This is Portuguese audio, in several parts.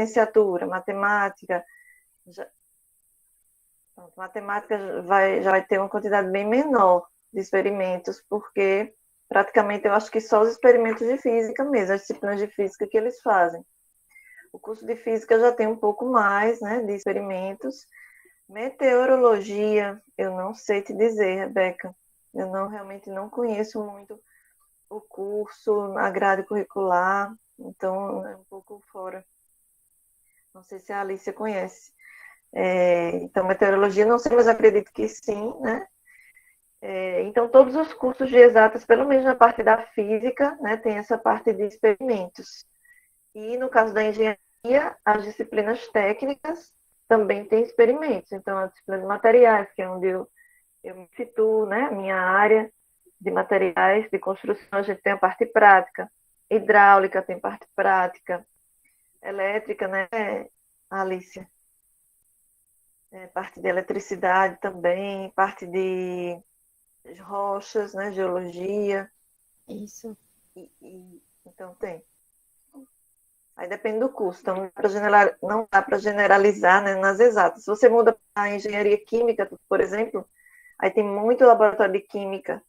licenciatura, matemática, matemática já vai ter uma quantidade bem menor de experimentos, porque praticamente eu acho que só os experimentos de física mesmo, as disciplinas de física que eles fazem. O curso de física já tem um pouco mais, né, de experimentos. Meteorologia, eu não sei te dizer, Rebeca. Eu realmente não conheço muito o curso, a grade curricular, então é um pouco fora. Não sei se a Alicia conhece. Então, meteorologia, não sei, mas acredito que sim, né? Então, todos os cursos de exatas, pelo menos na parte da física, né, tem essa parte de experimentos. E no caso da engenharia, as disciplinas técnicas também têm experimentos. Então, a disciplina de materiais, que é onde eu me situo, né, a minha área de materiais de construção, a gente tem a parte prática. Hidráulica tem parte prática. Elétrica, né, Alicia? Parte de eletricidade também, parte de rochas, né, geologia. Isso. Então tem. Aí depende do curso, então não dá para generalizar, né, nas exatas. Se você muda para a engenharia química, por exemplo, aí tem muito laboratório de química.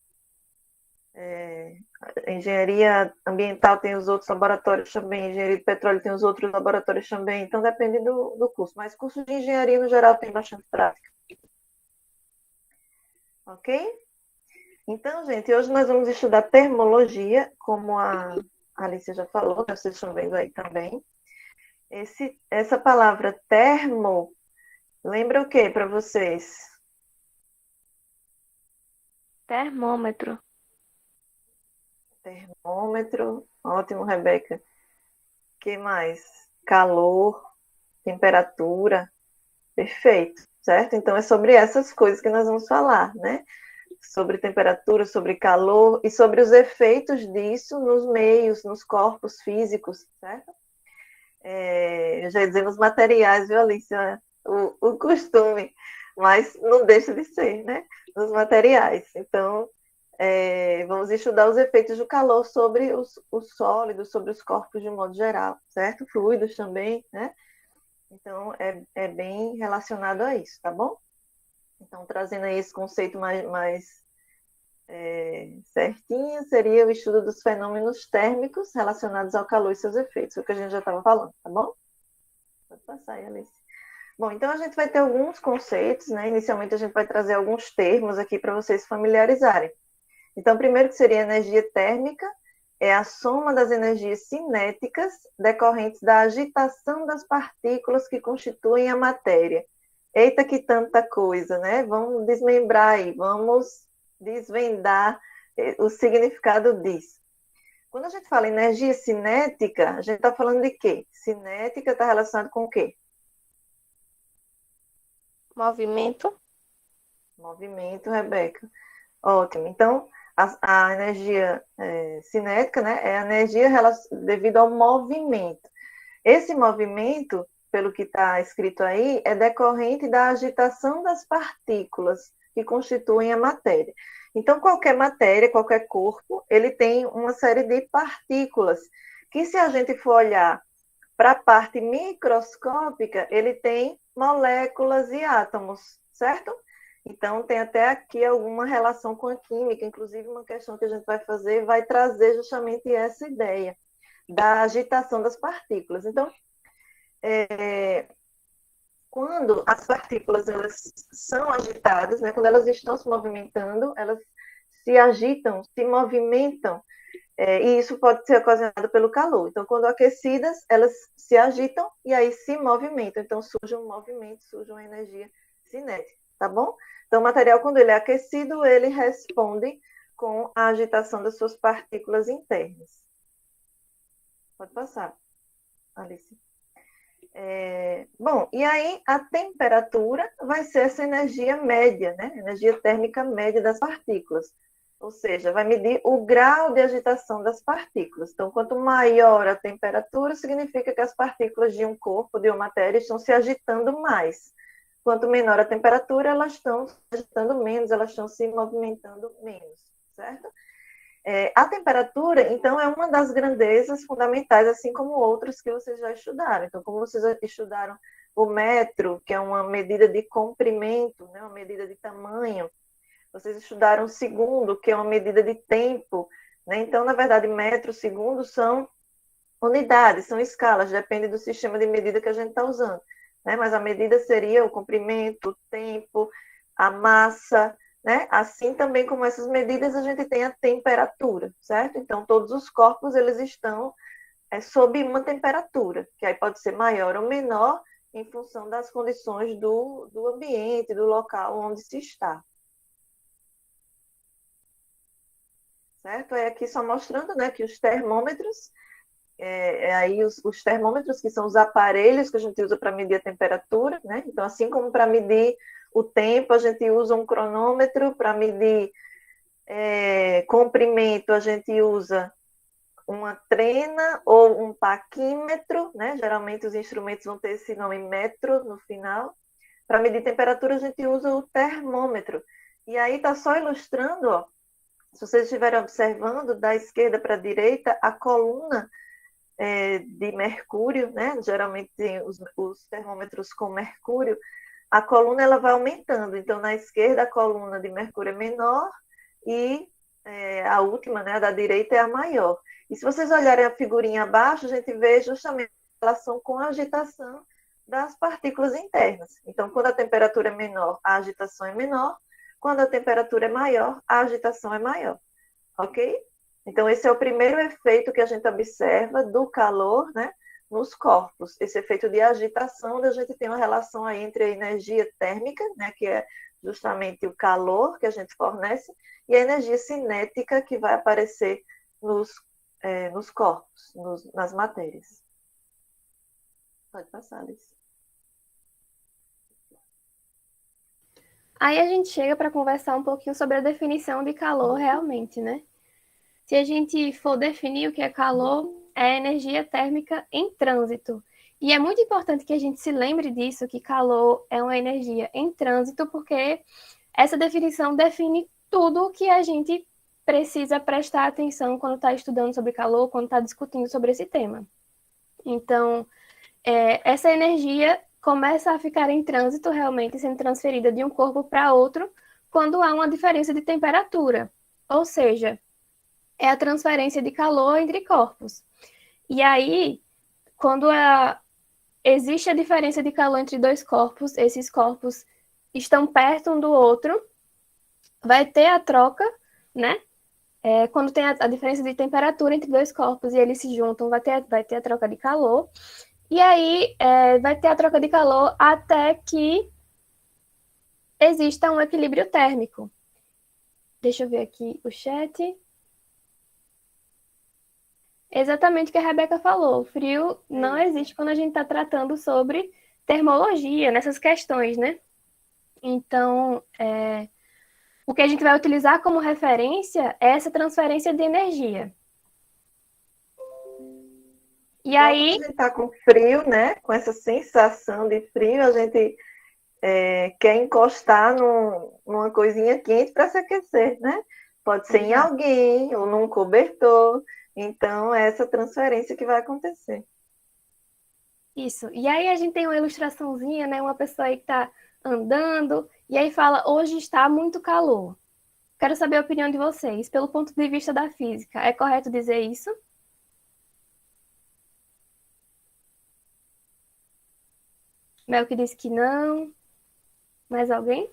Engenharia ambiental tem os outros laboratórios também, engenharia de petróleo tem os outros laboratórios também, então depende do curso. Mas curso de engenharia, no geral, tem bastante prática. Ok? Então, gente, hoje nós vamos estudar termologia, como a Alicia já falou, né, vocês estão vendo aí também. Essa palavra termo, lembra o que para vocês? Termômetro. Termômetro, ótimo, Rebeca. O que mais? Calor, temperatura, perfeito, certo? Então é sobre essas coisas que nós vamos falar, né? Sobre temperatura, sobre calor e sobre os efeitos disso nos meios, nos corpos físicos, certo? Eu já ia dizer nos materiais, viu, Alicia? O costume, mas não deixa de ser, né? Nos materiais. Então, vamos estudar os efeitos do calor sobre os sólidos, sobre os corpos de um modo geral, certo? Fluidos também, né? Então, é bem relacionado a isso, tá bom? Então, trazendo aí esse conceito mais certinho, seria o estudo dos fenômenos térmicos relacionados ao calor e seus efeitos, o que a gente já estava falando, tá bom? Pode passar aí, Alice. Bom, então a gente vai ter alguns conceitos, né? Inicialmente a gente vai trazer alguns termos aqui para vocês familiarizarem. Então, primeiro que seria energia térmica, é a soma das energias cinéticas decorrentes da agitação das partículas que constituem a matéria. Eita, que tanta coisa, né? Vamos desmembrar aí, vamos desvendar o significado disso. Quando a gente fala energia cinética, a gente está falando de quê? Cinética está relacionado com o quê? Movimento. Movimento, Rebeca. Ótimo. Então, a energia cinética, né, é a energia devido ao movimento. Esse movimento, pelo que está escrito aí, é decorrente da agitação das partículas que constituem a matéria. Então, qualquer matéria, qualquer corpo, ele tem uma série de partículas, que se a gente for olhar para a parte microscópica, ele tem moléculas e átomos, certo? Então, tem até aqui alguma relação com a química, inclusive uma questão que a gente vai fazer vai trazer justamente essa ideia da agitação das partículas. Então, quando as partículas elas são agitadas, né, quando elas estão se movimentando, elas se agitam, se movimentam, e isso pode ser ocasionado pelo calor. Então, quando aquecidas, elas se agitam e aí se movimentam. Então, surge um movimento, surge uma energia cinética, tá bom? Então, o material, quando ele é aquecido, ele responde com a agitação das suas partículas internas. Pode passar, Alice. Bom, e aí a temperatura vai ser essa energia média, né? Energia térmica média das partículas. Ou seja, vai medir o grau de agitação das partículas. Então, quanto maior a temperatura, significa que as partículas de um corpo, de uma matéria, estão se agitando mais. Quanto menor a temperatura, elas estão se agitando menos, elas estão se movimentando menos, certo? A temperatura, então, é uma das grandezas fundamentais, assim como outros que vocês já estudaram. Então, como vocês estudaram o metro, que é uma medida de comprimento, né, uma medida de tamanho, vocês estudaram o segundo, que é uma medida de tempo, né? Então, na verdade, metro, segundo são unidades, são escalas, depende do sistema de medida que a gente está usando, né? Mas a medida seria o comprimento, o tempo, a massa, né? Assim também como essas medidas, a gente tem a temperatura, certo? Então, todos os corpos, eles estão sob uma temperatura, que aí pode ser maior ou menor em função das condições do ambiente, do local onde se está. Certo? É aqui só mostrando, né, que os termômetros, aí os termômetros, que são os aparelhos que a gente usa para medir a temperatura, né? Então, assim como para medir o tempo, a gente usa um cronômetro, para medir comprimento, a gente usa uma trena ou um paquímetro, né? Geralmente os instrumentos vão ter esse nome metro no final. Para medir temperatura, a gente usa o termômetro. E aí está só ilustrando, ó, se vocês estiverem observando, da esquerda para a direita, a coluna de mercúrio, né? Geralmente tem os termômetros com mercúrio, a coluna ela vai aumentando. Então, na esquerda, a coluna de mercúrio é menor e a última, né, a da direita, é a maior. E se vocês olharem a figurinha abaixo, a gente vê justamente a relação com a agitação das partículas internas. Então, quando a temperatura é menor, a agitação é menor. Quando a temperatura é maior, a agitação é maior. Ok? Então, esse é o primeiro efeito que a gente observa do calor, né, nos corpos. Esse efeito de agitação, onde a gente tem uma relação aí entre a energia térmica, né, que é justamente o calor que a gente fornece, e a energia cinética que vai aparecer nos corpos, nas matérias. Pode passar, Alice. Aí a gente chega para conversar um pouquinho sobre a definição de calor realmente, né? Se a gente for definir o que é calor, é energia térmica em trânsito. E é muito importante que a gente se lembre disso, que calor é uma energia em trânsito, porque essa definição define tudo o que a gente precisa prestar atenção quando está estudando sobre calor, quando está discutindo sobre esse tema. Então, essa energia começa a ficar em trânsito, realmente sendo transferida de um corpo para outro, quando há uma diferença de temperatura. Ou seja, é a transferência de calor entre corpos. E aí, quando existe a diferença de calor entre dois corpos, esses corpos estão perto um do outro, vai ter a troca, né? Quando tem a diferença de temperatura entre dois corpos e eles se juntam, vai ter a troca de calor. E aí, vai ter a troca de calor até que exista um equilíbrio térmico. Deixa eu ver aqui o chat. Exatamente o que a Rebeca falou. O frio não existe quando a gente está tratando sobre termologia, nessas questões, né? Então, o que a gente vai utilizar como referência é essa transferência de energia. E aí... Quando a gente está com frio, né? Com essa sensação de frio, a gente quer encostar numa coisinha quente para se aquecer, né? Pode ser em alguém ou num cobertor. Então, é essa transferência que vai acontecer. Isso. E aí a gente tem uma ilustraçãozinha, né? Uma pessoa aí que está andando e aí fala, hoje está muito calor. Quero saber a opinião de vocês, pelo ponto de vista da física. É correto dizer isso? Mel que disse que não. Mais alguém?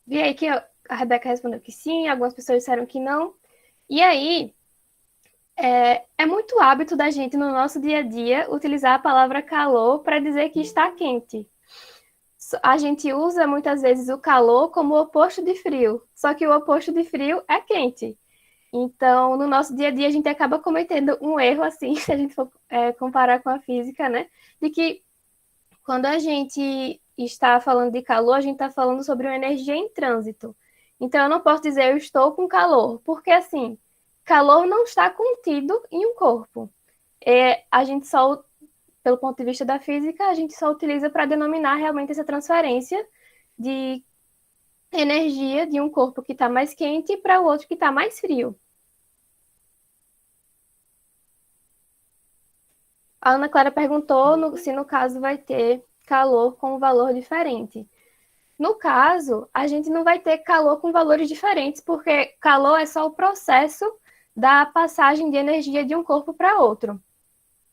Vi aí que a Rebeca respondeu que sim, algumas pessoas disseram que não. E aí, é muito hábito da gente, no nosso dia a dia, utilizar a palavra calor para dizer que está quente. A gente usa, muitas vezes, o calor como o oposto de frio. Só que o oposto de frio é quente. Então, no nosso dia a dia, a gente acaba cometendo um erro, assim, se a gente for comparar com a física, né? De que quando a gente está falando de calor, a gente está falando sobre uma energia em trânsito. Então, eu não posso dizer eu estou com calor, porque, assim, calor não está contido em um corpo. A gente só pelo ponto de vista da física, a gente só utiliza para denominar realmente essa transferência de energia de um corpo que está mais quente para o outro que está mais frio. A Ana Clara perguntou se no caso vai ter calor com um valor diferente. No caso, a gente não vai ter calor com valores diferentes, porque calor é só o processo da passagem de energia de um corpo para outro.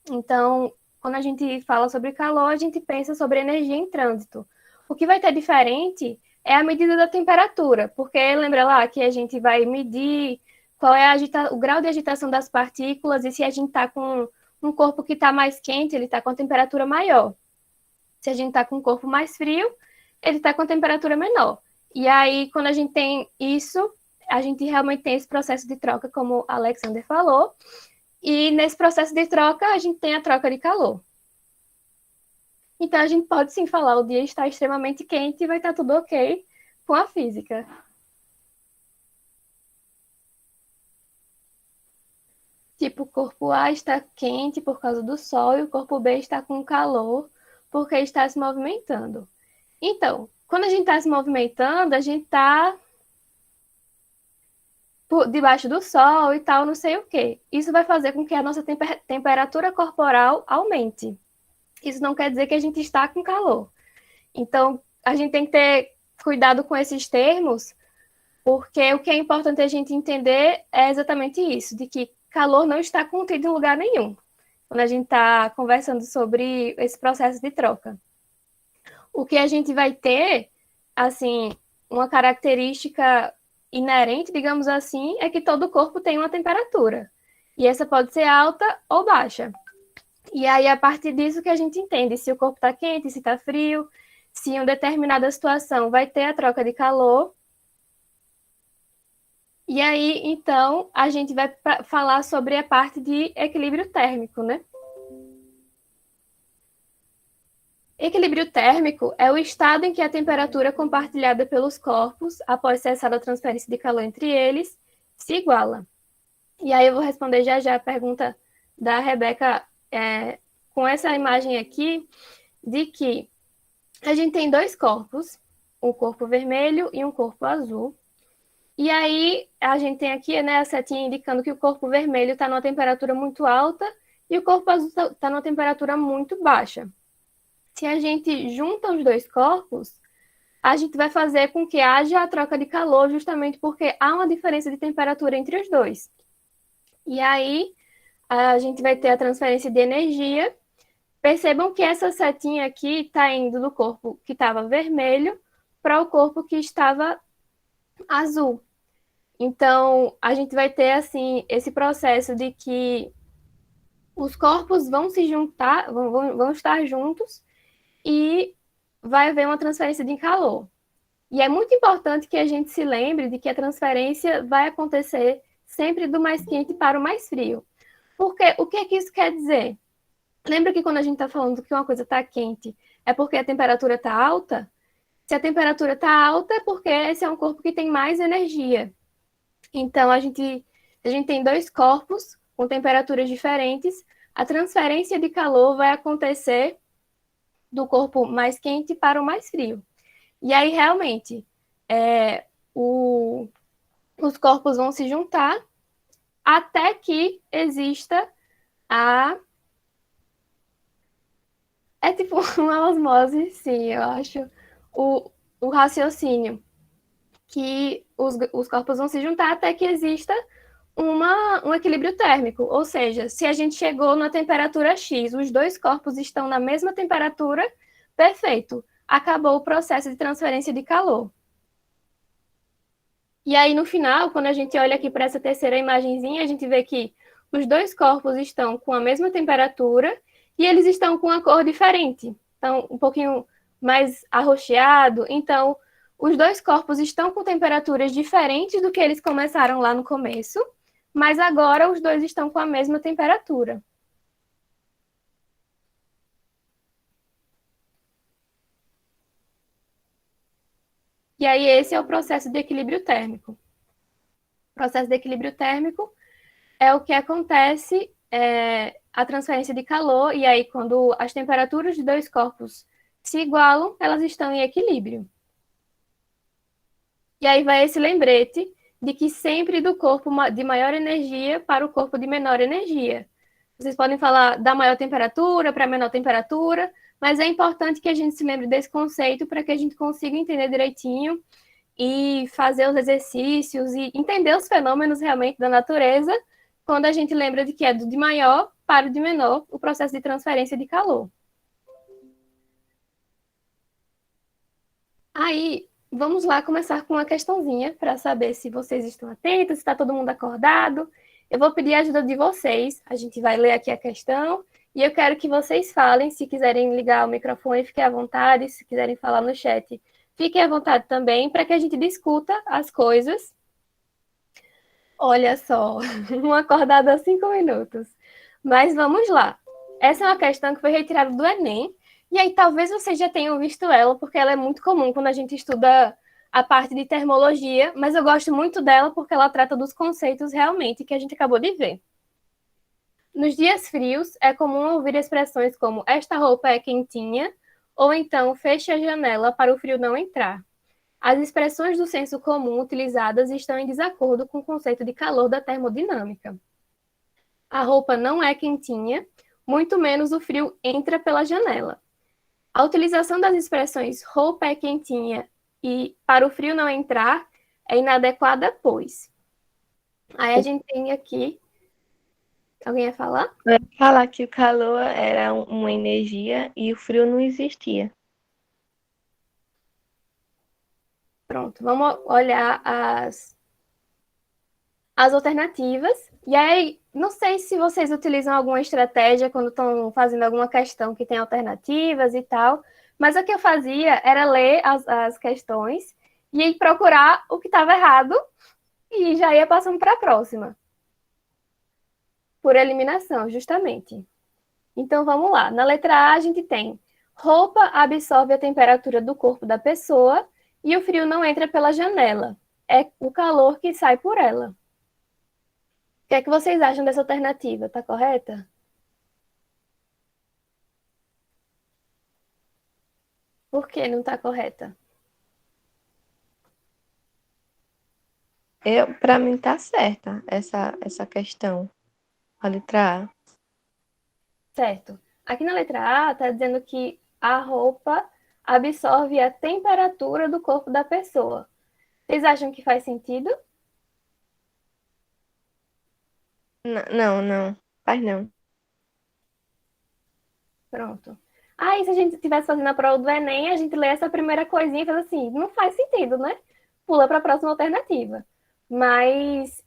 Então, quando a gente fala sobre calor, a gente pensa sobre energia em trânsito. O que vai ter diferente é a medida da temperatura, porque lembra lá que a gente vai medir qual é o grau de agitação das partículas, e se a gente está com um corpo que está mais quente, ele está com a temperatura maior. Se a gente está com um corpo mais frio, ele está com a temperatura menor. E aí, quando a gente tem isso, a gente realmente tem esse processo de troca, como o Alexander falou, e nesse processo de troca, a gente tem a troca de calor. Então, a gente pode sim falar, o dia está extremamente quente e vai estar tudo ok com a física. Tipo, o corpo A está quente por causa do sol e o corpo B está com calor porque está se movimentando. Então, quando a gente está se movimentando, a gente está debaixo do sol e tal, não sei o quê. Isso vai fazer com que a nossa temperatura corporal aumente. Isso não quer dizer que a gente está com calor. Então, a gente tem que ter cuidado com esses termos, porque o que é importante a gente entender é exatamente isso, de que calor não está contido em lugar nenhum, quando a gente está conversando sobre esse processo de troca. O que a gente vai ter, assim, uma característica inerente, digamos assim, é que todo corpo tem uma temperatura. E essa pode ser alta ou baixa. E aí, a partir disso que a gente entende se o corpo está quente, se está frio, se em uma determinada situação vai ter a troca de calor. E aí, então, a gente vai falar sobre a parte de equilíbrio térmico, né? Equilíbrio térmico é o estado em que a temperatura compartilhada pelos corpos, após cessar a transferência de calor entre eles, se iguala. E aí eu vou responder já a pergunta da Rebeca com essa imagem aqui, de que a gente tem dois corpos, um corpo vermelho e um corpo azul. E aí a gente tem aqui, né, a setinha indicando que o corpo vermelho está numa temperatura muito alta e o corpo azul está numa temperatura muito baixa. Se a gente junta os dois corpos, a gente vai fazer com que haja a troca de calor, justamente porque há uma diferença de temperatura entre os dois. E aí, a gente vai ter a transferência de energia. Percebam que essa setinha aqui está indo do corpo que estava vermelho para o corpo que estava azul. Então, a gente vai ter, assim, esse processo de que os corpos vão se juntar, vão estar juntos, e vai haver uma transferência de calor. E é muito importante que a gente se lembre de que a transferência vai acontecer sempre do mais quente para o mais frio. Porque o que é que isso quer dizer? Lembra que quando a gente está falando que uma coisa está quente, é porque a temperatura está alta? Se a temperatura está alta, é porque esse é um corpo que tem mais energia. Então, a gente tem dois corpos com temperaturas diferentes, a transferência de calor vai acontecer do corpo mais quente para o mais frio. E aí, realmente, os corpos vão se juntar até que exista É tipo uma osmose, sim, eu acho. O raciocínio. Que os corpos vão se juntar até que exista um equilíbrio térmico. Ou seja, se a gente chegou na temperatura X, os dois corpos estão na mesma temperatura, perfeito. Acabou o processo de transferência de calor. E aí, no final, quando a gente olha aqui para essa terceira imagenzinha, a gente vê que os dois corpos estão com a mesma temperatura e eles estão com uma cor diferente. Então, um pouquinho mais arroxeado. Então, os dois corpos estão com temperaturas diferentes do que eles começaram lá no começo, mas agora os dois estão com a mesma temperatura. E aí esse é o processo de equilíbrio térmico. O processo de equilíbrio térmico é o que acontece a transferência de calor, e aí quando as temperaturas de dois corpos se igualam, elas estão em equilíbrio. E aí vai esse lembrete de que sempre do corpo de maior energia para o corpo de menor energia. Vocês podem falar da maior temperatura para a menor temperatura, mas é importante que a gente se lembre desse conceito para que a gente consiga entender direitinho e fazer os exercícios e entender os fenômenos realmente da natureza quando a gente lembra de que é do de maior para o de menor o processo de transferência de calor. Aí, vamos lá começar com uma questãozinha para saber se vocês estão atentos, se está todo mundo acordado. Eu vou pedir a ajuda de vocês. A gente vai ler aqui a questão e eu quero que vocês falem. Se quiserem ligar o microfone, fiquem à vontade. Se quiserem falar no chat, fiquem à vontade também, para que a gente discuta as coisas. Olha só, um acordado há 5 minutos. Mas vamos lá. Essa é uma questão que foi retirada do Enem. E aí talvez vocês já tenham visto ela, porque ela é muito comum quando a gente estuda a parte de termologia, mas eu gosto muito dela porque ela trata dos conceitos realmente que a gente acabou de ver. Nos dias frios, é comum ouvir expressões como esta roupa é quentinha, ou então feche a janela para o frio não entrar. As expressões do senso comum utilizadas estão em desacordo com o conceito de calor da termodinâmica. A roupa não é quentinha, muito menos o frio entra pela janela. A utilização das expressões roupa é quentinha e para o frio não entrar é inadequada, pois. Aí a gente tem aqui. Alguém ia falar? Eu ia falar que o calor era uma energia e o frio não existia. Pronto, vamos olhar as alternativas. E aí, não sei se vocês utilizam alguma estratégia quando estão fazendo alguma questão que tem alternativas e tal, mas o que eu fazia era ler as questões e aí procurar o que estava errado e já ia passando para a próxima. Por eliminação, justamente. Então, vamos lá. Na letra A, a gente tem roupa absorve a temperatura do corpo da pessoa e o frio não entra pela janela. É o calor que sai por ela. O que é que vocês acham dessa alternativa? Tá correta? Por que não tá correta? Para mim tá certa essa questão. A letra A. Certo. Aqui na letra A tá dizendo que a roupa absorve a temperatura do corpo da pessoa. Vocês acham que faz sentido? Não. Faz não. Pronto. Aí, se a gente estivesse fazendo a prova do Enem, a gente lê essa primeira coisinha e faz assim, não faz sentido, né? Pula para a próxima alternativa. Mas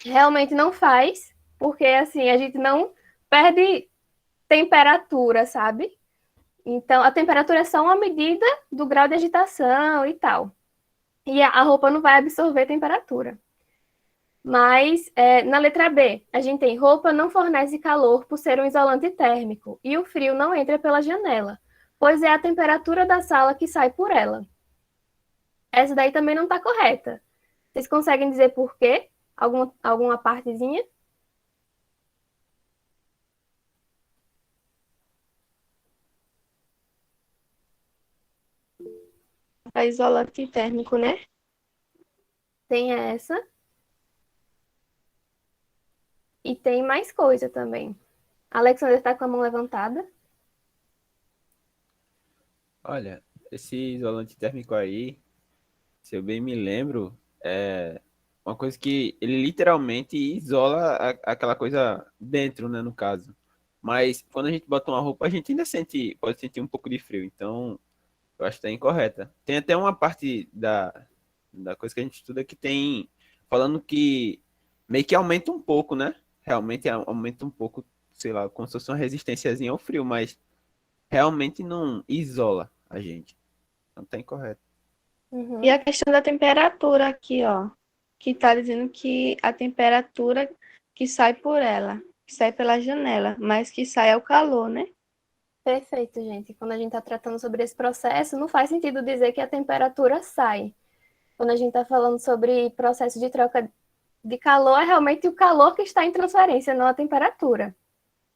realmente não faz, porque assim, a gente não perde temperatura, sabe? Então, a temperatura é só uma medida do grau de agitação e tal. E a roupa não vai absorver temperatura. Mas, na letra B, a gente tem roupa não fornece calor por ser um isolante térmico e o frio não entra pela janela, pois é a temperatura da sala que sai por ela. Essa daí também não está correta. Vocês conseguem dizer por quê? Alguma partezinha? É isolante térmico, né? Tem essa. E tem mais coisa também. A Alexandra está com a mão levantada. Olha, esse isolante térmico aí, se eu bem me lembro, é uma coisa que ele literalmente isola aquela coisa dentro, né, no caso. Mas quando a gente bota uma roupa, a gente ainda pode sentir um pouco de frio. Então, eu acho que tá incorreta. Tem até uma parte da coisa que a gente estuda que tem falando que meio que aumenta um pouco, né? Realmente aumenta um pouco, sei lá, como se fosse uma resistênciazinha ao frio, mas realmente não isola a gente. Não tá incorreto. Uhum. E a questão da temperatura aqui, ó. Que tá dizendo que a temperatura que sai por ela, que sai pela janela, mas que sai é o calor, né? Perfeito, gente. Quando a gente está tratando sobre esse processo, não faz sentido dizer que a temperatura sai. Quando a gente está falando sobre processo de troca de calor é realmente o calor que está em transferência, não a temperatura.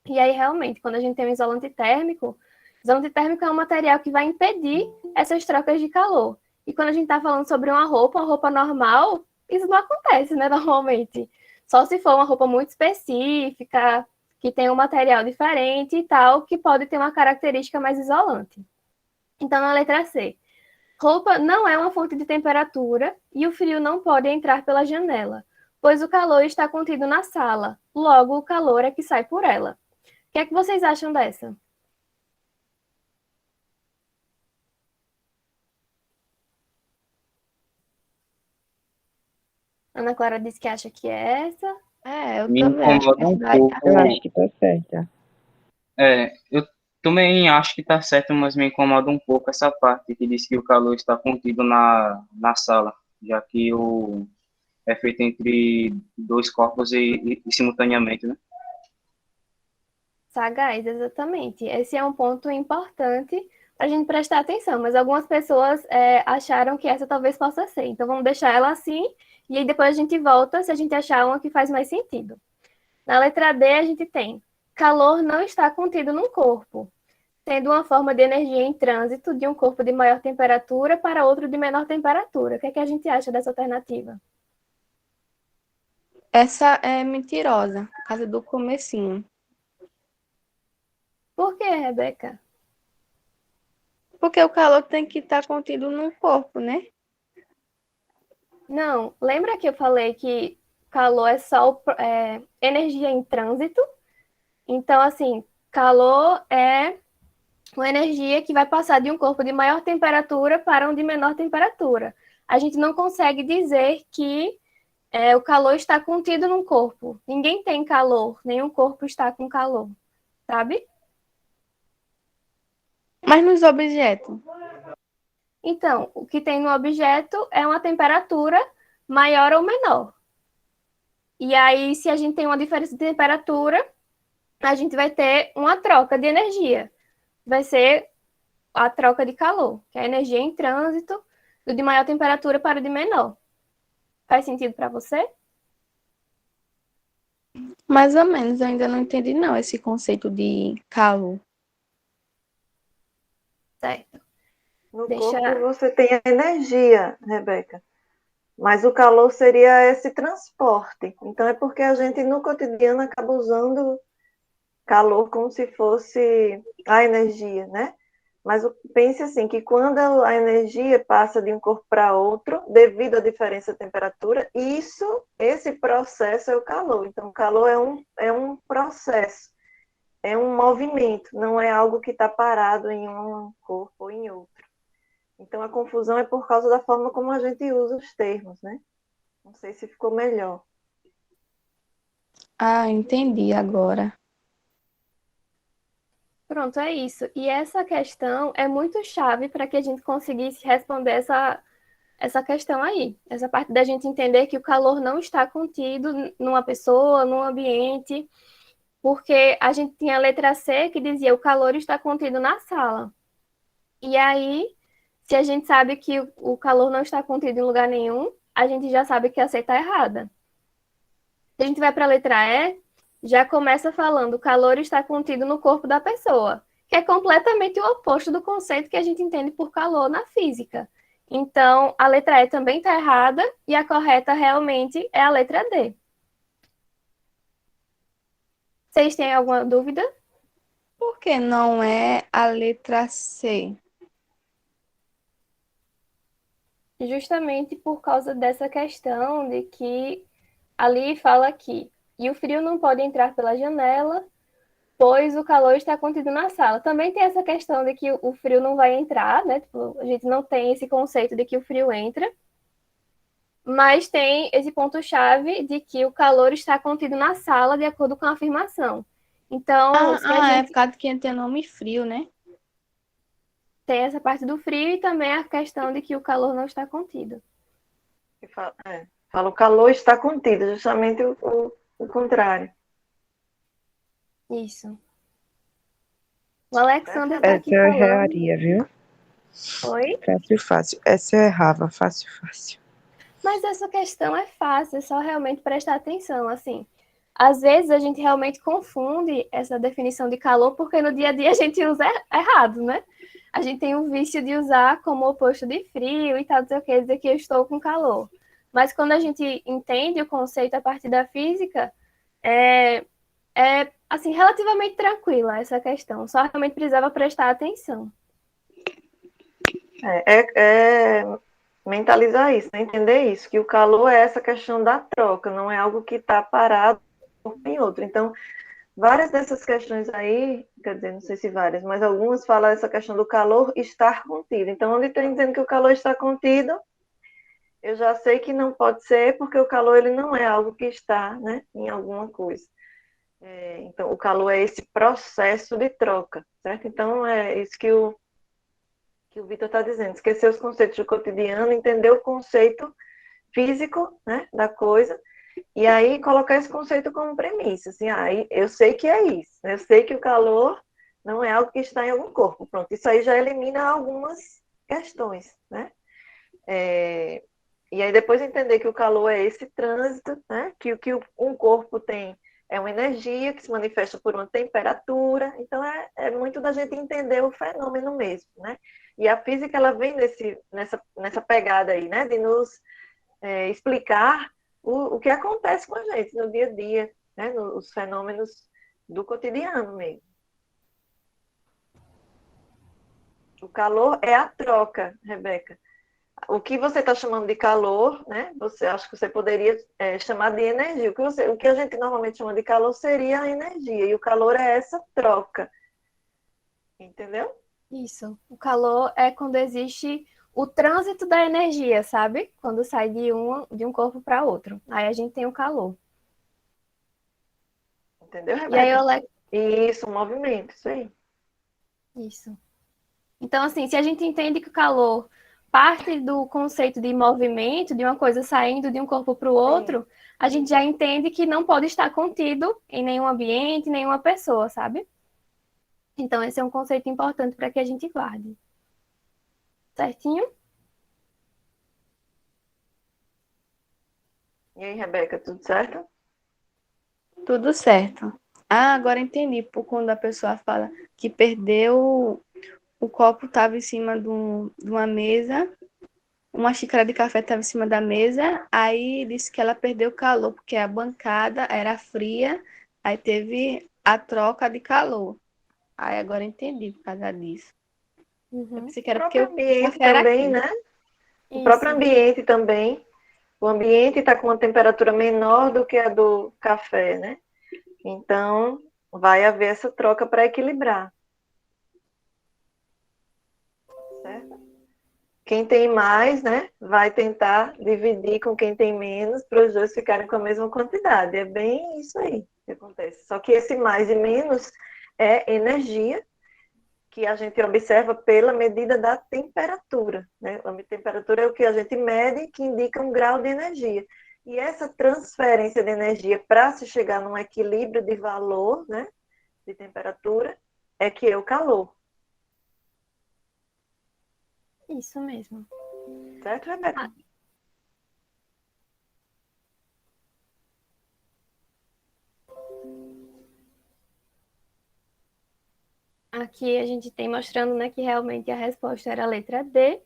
E aí, realmente, quando a gente tem um isolante térmico é um material que vai impedir essas trocas de calor. E quando a gente está falando sobre uma roupa normal, isso não acontece, né, normalmente. Só se for uma roupa muito específica, que tem um material diferente e tal, que pode ter uma característica mais isolante. Então, na letra C, roupa não é uma fonte de temperatura e o frio não pode entrar pela janela, pois o calor está contido na sala, logo o calor é que sai por ela. O que é que vocês acham dessa? Ana Clara disse que acha que é essa. Eu Me também acho que incomoda um essa daí pouco. tá Eu acho certa. que tá certa. Eu também acho que está certo, mas me incomoda um pouco essa parte que diz que o calor está contido na sala, já que é feito entre dois corpos e simultaneamente, né? Sagaz, exatamente. Esse é um ponto importante para a gente prestar atenção, mas algumas pessoas acharam que essa talvez possa ser. Então vamos deixar ela assim e aí depois a gente volta se a gente achar uma que faz mais sentido. Na letra D a gente tem calor não está contido num corpo, sendo uma forma de energia em trânsito de um corpo de maior temperatura para outro de menor temperatura. O que é que a gente acha dessa alternativa? Essa é mentirosa, por causa do comecinho. Por que, Rebeca? Porque o calor tem que estar contido no corpo, né? Não, lembra que eu falei que calor é só energia em trânsito? Então, assim, calor é uma energia que vai passar de um corpo de maior temperatura para um de menor temperatura. A gente não consegue dizer que o calor está contido num corpo. Ninguém tem calor, nenhum corpo está com calor, sabe? Mas nos objetos. Então, o que tem no objeto é uma temperatura maior ou menor. E aí, se a gente tem uma diferença de temperatura, a gente vai ter uma troca de energia. Vai ser a troca de calor, que é a energia em trânsito do de maior temperatura para o de menor. Faz sentido para você? Mais ou menos, eu ainda não entendi não esse conceito de calor. Certo. No Deixa... corpo você tem a energia, Rebeca, mas o calor seria esse transporte. Então é porque a gente no cotidiano acaba usando calor como se fosse a energia, né? Mas pense assim, que quando a energia passa de um corpo para outro, devido à diferença de temperatura, esse processo é o calor. Então, o calor é um processo, é um movimento, não é algo que está parado em um corpo ou em outro. Então, a confusão é por causa da forma como a gente usa os termos, né? Não sei se ficou melhor. Ah, entendi agora. Pronto, é isso. E essa questão é muito chave para que a gente conseguisse responder essa questão aí. Essa parte da gente entender que o calor não está contido numa pessoa, num ambiente, porque a gente tinha a letra C que dizia o calor está contido na sala. E aí, se a gente sabe que o calor não está contido em lugar nenhum, a gente já sabe que a C está errada. Se a gente vai para a letra E, já começa falando o calor está contido no corpo da pessoa, que é completamente o oposto do conceito que a gente entende por calor na física. Então, a letra E também está errada e a correta realmente é a letra D. Vocês têm alguma dúvida? Por que não é a letra C? Justamente por causa dessa questão de que ali fala que e o frio não pode entrar pela janela, pois o calor está contido na sala. Também tem essa questão de que o frio não vai entrar, né? Tipo, a gente não tem esse conceito de que o frio entra, mas tem esse ponto-chave de que o calor está contido na sala, de acordo com a afirmação. Então, se a É gente por causa que tem nome frio, né? tem essa parte do frio e também a questão de que o calor não está contido. Fala, o calor está contido, justamente o contrário. Isso. O Alexander está Essa aqui eu falando. erraria, viu? Oi? Fácil, fácil. Essa eu errava, fácil, fácil. Mas essa questão é fácil, é só realmente prestar atenção, assim. Às vezes a gente realmente confunde essa definição de calor porque no dia a dia a gente usa errado, né? A gente tem o vício de usar como oposto de frio e tal, não sei o que, dizer que eu estou com calor. Mas quando a gente entende o conceito a partir da física, é assim, relativamente tranquila essa questão. Só realmente precisava prestar atenção. É mentalizar isso, né? Entender isso, que o calor é essa questão da troca, não é algo que está parado em outro. Então, várias dessas questões aí, quer dizer, não sei se várias, mas algumas falam essa questão do calor estar contido. Então, onde tem dizendo que o calor está contido, eu já sei que não pode ser, porque o calor ele não é algo que está, né, em alguma coisa. Então, o calor é esse processo de troca, certo? Então, é isso que o Vitor está dizendo, esquecer os conceitos do cotidiano, entender o conceito físico, né, da coisa, e aí colocar esse conceito como premissa, assim, eu sei que é isso, né? Eu sei que o calor não é algo que está em algum corpo, pronto, isso aí já elimina algumas questões, né? E aí depois entender que o calor é esse trânsito, né? Que o que um corpo tem é uma energia que se manifesta por uma temperatura, então é muito da gente entender o fenômeno mesmo, né? E a física, ela vem nessa pegada aí, né? De nos explicar o que acontece com a gente no dia a dia, né? Os fenômenos do cotidiano mesmo. O calor é a troca, Rebeca. O que você está chamando de calor, né? Acho que você poderia chamar de energia. O que a gente normalmente chama de calor seria a energia, e o calor é essa troca. Entendeu? Isso. O calor é quando existe o trânsito da energia, sabe? Quando sai de um corpo para outro. Aí a gente tem o calor. Entendeu, Rebeca? E aí, Isso, um movimento, isso aí. Isso. Então, assim, se a gente entende que o calor parte do conceito de movimento, de uma coisa saindo de um corpo para o outro, a gente já entende que não pode estar contido em nenhum ambiente, nenhuma pessoa, sabe? Então, esse é um conceito importante para que a gente guarde. Certinho? E aí, Rebeca, tudo certo? Tudo certo. Ah, agora entendi. Por quando a pessoa fala que perdeu, o copo estava em cima de uma mesa, uma xícara de café estava em cima da mesa, aí disse que ela perdeu calor, porque a bancada era fria, aí teve a troca de calor. Aí agora entendi por causa disso. Eu pensei que O era porque próprio o ambiente café era também, quente. né? O próprio ambiente também. O ambiente está com uma temperatura menor do que a do café, né? Então, vai haver essa troca para equilibrar. Certo? Quem tem mais, né, vai tentar dividir com quem tem menos para os dois ficarem com a mesma quantidade. É bem isso aí que acontece. Só que esse mais e menos é energia que a gente observa pela medida da temperatura, né? A temperatura é o que a gente mede que indica um grau de energia. E essa transferência de energia para se chegar num equilíbrio de valor, né, de temperatura, é que é o calor. Isso mesmo. Certo, Rebeca? Aqui a gente tem mostrando, né, que realmente a resposta era a letra D.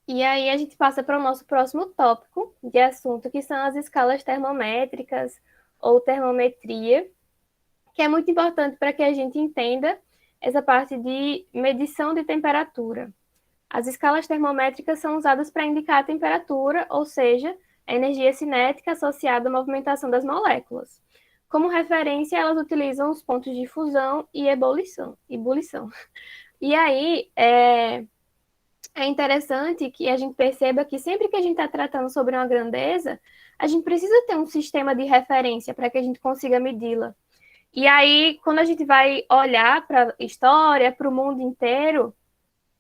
E aí a gente passa para o nosso próximo tópico de assunto, que são as escalas termométricas ou termometria, que é muito importante para que a gente entenda essa parte de medição de temperatura. As escalas termométricas são usadas para indicar a temperatura, ou seja, a energia cinética associada à movimentação das moléculas. Como referência, elas utilizam os pontos de fusão e ebulição. E aí, é interessante que a gente perceba que sempre que a gente está tratando sobre uma grandeza, a gente precisa ter um sistema de referência para que a gente consiga medi-la. E aí, quando a gente vai olhar para a história, para o mundo inteiro,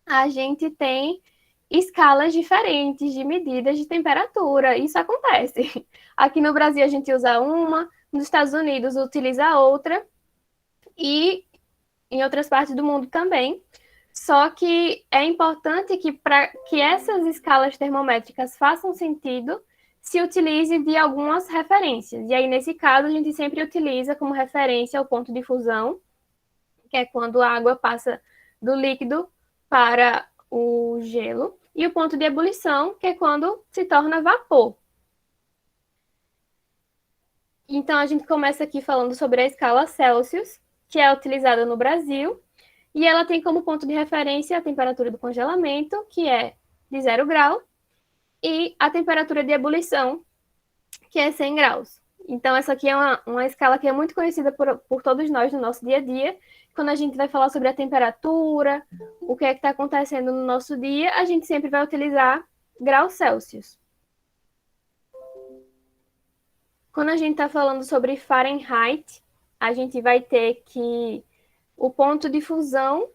a gente tem escalas diferentes de medidas de temperatura. Isso acontece. Aqui no Brasil a gente usa uma, nos Estados Unidos utiliza outra, e em outras partes do mundo também. Só que é importante que para que essas escalas termométricas façam sentido, se utilize de algumas referências. E aí, nesse caso, a gente sempre utiliza como referência o ponto de fusão, que é quando a água passa do líquido para o gelo, e o ponto de ebulição, que é quando se torna vapor. Então, a gente começa aqui falando sobre a escala Celsius, que é utilizada no Brasil, e ela tem como ponto de referência a temperatura do congelamento, que é de 0 grau, e a temperatura de ebulição, que é 100 graus. Então, essa aqui é uma escala que é muito conhecida por todos nós no nosso dia a dia. Quando a gente vai falar sobre a temperatura, o que é que está acontecendo no nosso dia, a gente sempre vai utilizar graus Celsius. Quando a gente está falando sobre Fahrenheit, a gente vai ter que o ponto de fusão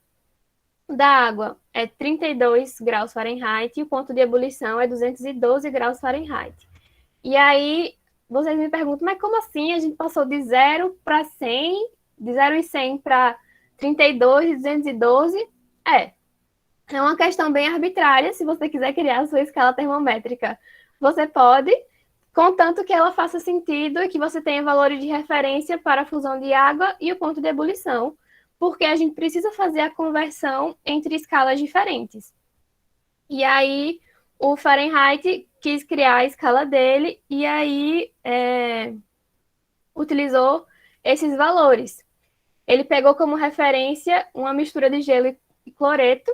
da água é 32 graus Fahrenheit e o ponto de ebulição é 212 graus Fahrenheit. E aí, vocês me perguntam, mas como assim a gente passou de 0 para 100, de 0 e 100 para 32 e 212? É uma questão bem arbitrária. Se você quiser criar a sua escala termométrica, você pode, contanto que ela faça sentido e que você tenha valores de referência para a fusão de água e o ponto de ebulição, porque a gente precisa fazer a conversão entre escalas diferentes. E aí, o Fahrenheit quis criar a escala dele e aí utilizou esses valores. Ele pegou como referência uma mistura de gelo e cloreto,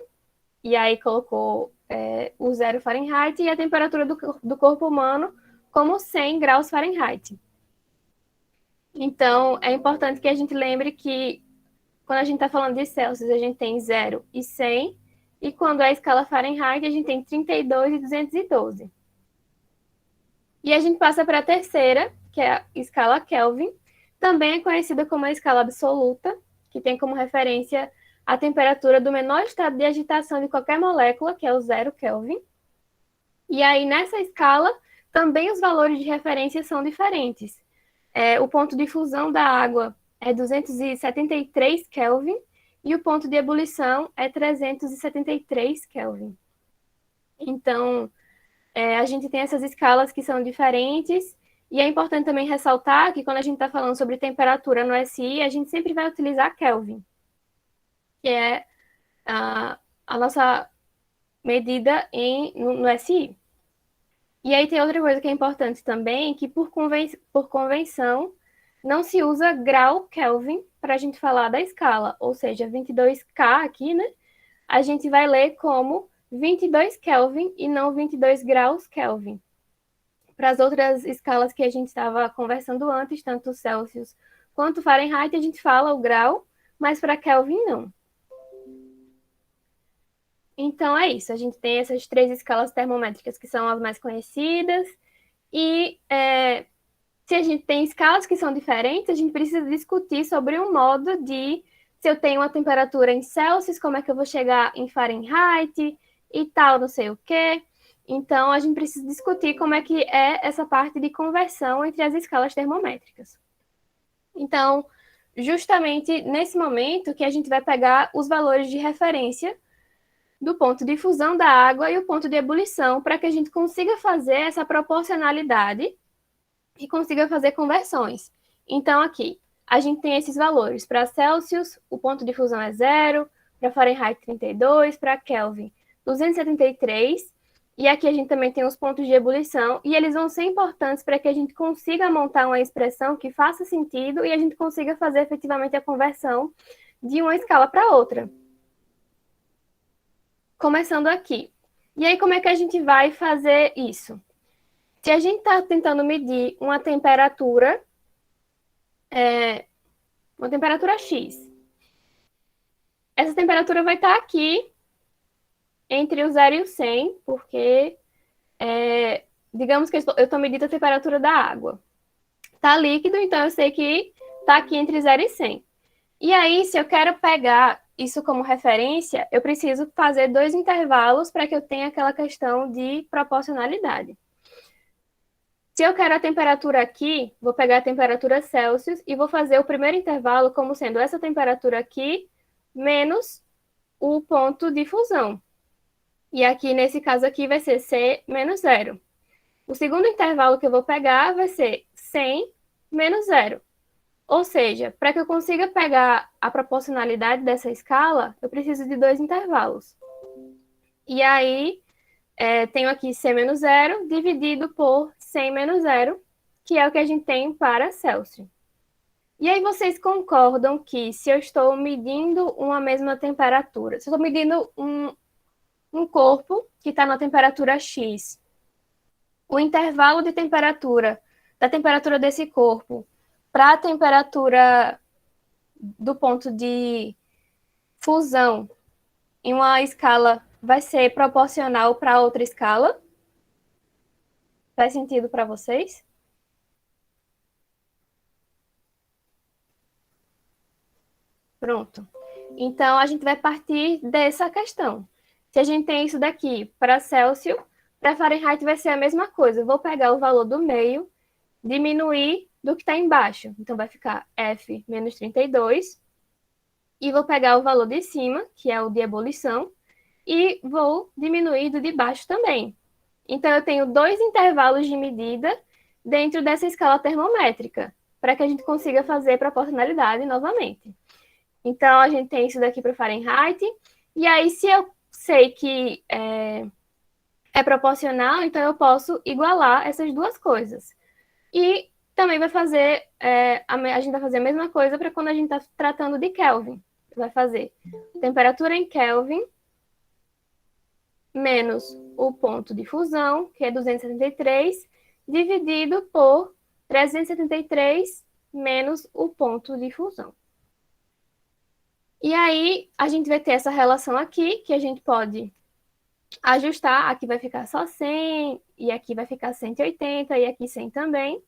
e aí colocou o 0 Fahrenheit e a temperatura do corpo humano como 100 graus Fahrenheit. Então, é importante que a gente lembre que quando a gente está falando de Celsius, a gente tem 0 e 100, e quando é a escala Fahrenheit, a gente tem 32 e 212. E a gente passa para a terceira, que é a escala Kelvin, também é conhecida como a escala absoluta, que tem como referência a temperatura do menor estado de agitação de qualquer molécula, que é o 0 Kelvin. E aí, nessa escala, também os valores de referência são diferentes. O ponto de fusão da água é 273 Kelvin e o ponto de ebulição é 373 Kelvin. Então, a gente tem essas escalas que são diferentes, e é importante também ressaltar que quando a gente está falando sobre temperatura no SI, a gente sempre vai utilizar Kelvin, que é a nossa medida no SI. E aí tem outra coisa que é importante também, que por convenção, não se usa grau Kelvin para a gente falar da escala, ou seja, 22K aqui, né? A gente vai ler como 22 Kelvin e não 22 graus Kelvin. Para as outras escalas que a gente estava conversando antes, tanto Celsius quanto Fahrenheit, a gente fala o grau, mas para Kelvin não. Então é isso, a gente tem essas 3 escalas termométricas que são as mais conhecidas, e se a gente tem escalas que são diferentes, a gente precisa discutir sobre um modo de, se eu tenho uma temperatura em Celsius, como é que eu vou chegar em Fahrenheit e tal, não sei o quê. Então, a gente precisa discutir como é que é essa parte de conversão entre as escalas termométricas. Então, justamente nesse momento que a gente vai pegar os valores de referência do ponto de fusão da água e o ponto de ebulição, para que a gente consiga fazer essa proporcionalidade e consiga fazer conversões. Então, aqui, a gente tem esses valores. Para Celsius, o ponto de fusão é 0, para Fahrenheit 32, para Kelvin 273, e aqui a gente também tem os pontos de ebulição, e eles vão ser importantes para que a gente consiga montar uma expressão que faça sentido e a gente consiga fazer efetivamente a conversão de uma escala para outra. Começando aqui. E aí, como é que a gente vai fazer isso? Se a gente está tentando medir uma temperatura X, essa temperatura vai estar aqui entre o 0 e o 100, porque, digamos que eu estou medindo a temperatura da água. Está líquido, então eu sei que está aqui entre 0 e 100. E aí, se eu quero pegar isso como referência, eu preciso fazer 2 intervalos para que eu tenha aquela questão de proporcionalidade. Se eu quero a temperatura aqui, vou pegar a temperatura Celsius e vou fazer o primeiro intervalo como sendo essa temperatura aqui menos o ponto de fusão. E aqui, nesse caso aqui, vai ser C menos 0. O segundo intervalo que eu vou pegar vai ser 100 menos 0. Ou seja, para que eu consiga pegar a proporcionalidade dessa escala, eu preciso de 2 intervalos. E aí, tenho aqui C menos 0 dividido por 100 menos 0, que é o que a gente tem para Celsius. E aí vocês concordam que se eu estou medindo uma mesma temperatura, se eu estou medindo um corpo que está na temperatura X, o intervalo de temperatura, da temperatura desse corpo para a temperatura do ponto de fusão em uma escala vai ser proporcional para outra escala? Faz sentido para vocês? Pronto. Então, a gente vai partir dessa questão. Se a gente tem isso daqui para Celsius, para Fahrenheit vai ser a mesma coisa. Eu vou pegar o valor do meio, diminuir do que está embaixo. Então, vai ficar F menos 32. E vou pegar o valor de cima, que é o de ebulição, e vou diminuir do de baixo também. Então, eu tenho 2 intervalos de medida dentro dessa escala termométrica, para que a gente consiga fazer proporcionalidade novamente. Então, a gente tem isso daqui para o Fahrenheit. E aí, se eu sei que é proporcional, então eu posso igualar essas duas coisas. E também vai fazer, a gente vai fazer a mesma coisa para quando a gente está tratando de Kelvin. Vai fazer temperatura em Kelvin menos o ponto de fusão, que é 273, dividido por 373 menos o ponto de fusão. E aí, a gente vai ter essa relação aqui, que a gente pode ajustar. Aqui vai ficar só 100, e aqui vai ficar 180, e aqui 100 também.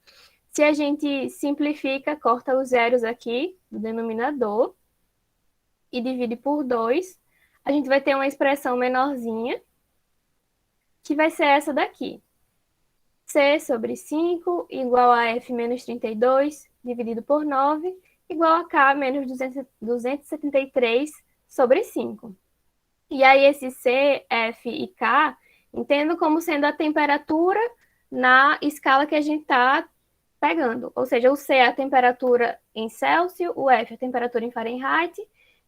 Se a gente simplifica, corta os zeros aqui do denominador e divide por 2, a gente vai ter uma expressão menorzinha, que vai ser essa daqui. C sobre 5 igual a F menos 32 dividido por 9 igual a K menos 273 sobre 5. E aí esse C, F e K, entendo como sendo a temperatura na escala que a gente está pegando. Ou seja, o C é a temperatura em Celsius, o F é a temperatura em Fahrenheit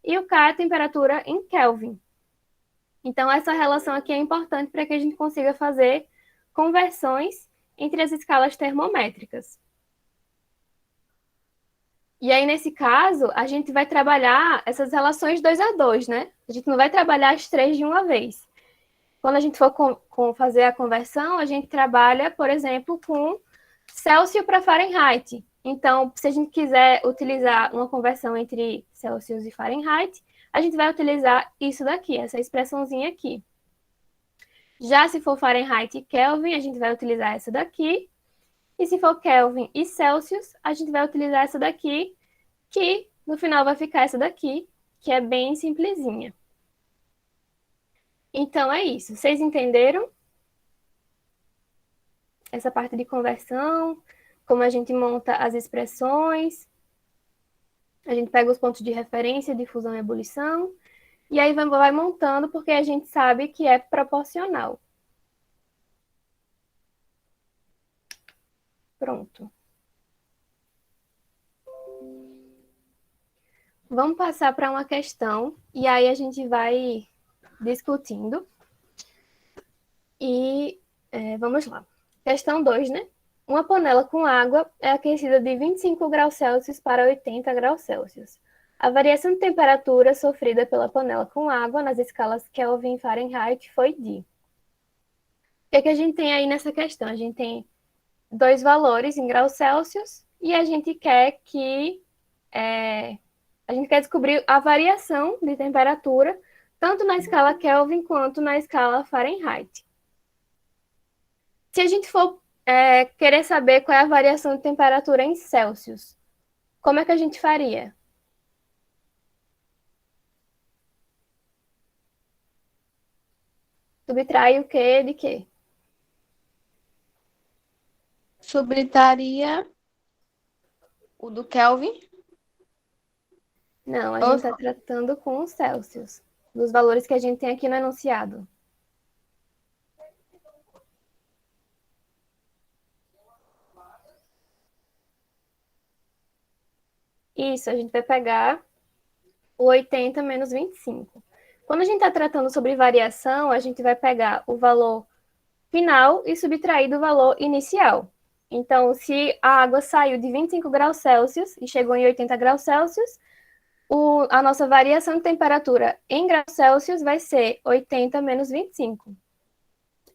e o K é a temperatura em Kelvin. Então, essa relação aqui é importante para que a gente consiga fazer conversões entre as escalas termométricas. E aí, nesse caso, a gente vai trabalhar essas relações 2 a 2, né? A gente não vai trabalhar as 3 de uma vez. Quando a gente for fazer a conversão, a gente trabalha, por exemplo, com Celsius para Fahrenheit. Então, se a gente quiser utilizar uma conversão entre Celsius e Fahrenheit, a gente vai utilizar isso daqui, essa expressãozinha aqui. Já se for Fahrenheit e Kelvin, a gente vai utilizar essa daqui. E se for Kelvin e Celsius, a gente vai utilizar essa daqui, que no final vai ficar essa daqui, que é bem simplesinha. Então, é isso. Vocês entenderam? Essa parte de conversão, como a gente monta as expressões. A gente pega os pontos de referência de fusão e ebulição. E aí vai montando, porque a gente sabe que é proporcional. Pronto. Vamos passar para uma questão, e aí a gente vai discutindo. E vamos lá. Questão 2, né? Uma panela com água é aquecida de 25 graus Celsius para 80 graus Celsius. A variação de temperatura sofrida pela panela com água nas escalas Kelvin e Fahrenheit foi de... O que a gente tem aí nessa questão? A gente tem 2 valores em graus Celsius e a gente quer descobrir a variação de temperatura tanto na escala Kelvin quanto na escala Fahrenheit. Se a gente for querer saber qual é a variação de temperatura em Celsius, como é que a gente faria? Subtrai o quê de quê? Subtrairia o do Kelvin? Não, a gente está tratando com os Celsius. dos valores que a gente tem aqui no enunciado. Isso, a gente vai pegar o 80 menos 25. Quando a gente está tratando sobre variação, a gente vai pegar o valor final e subtrair do valor inicial. Então, se a água saiu de 25 graus Celsius e chegou em 80 graus Celsius, a nossa variação de temperatura em graus Celsius vai ser 80 menos 25.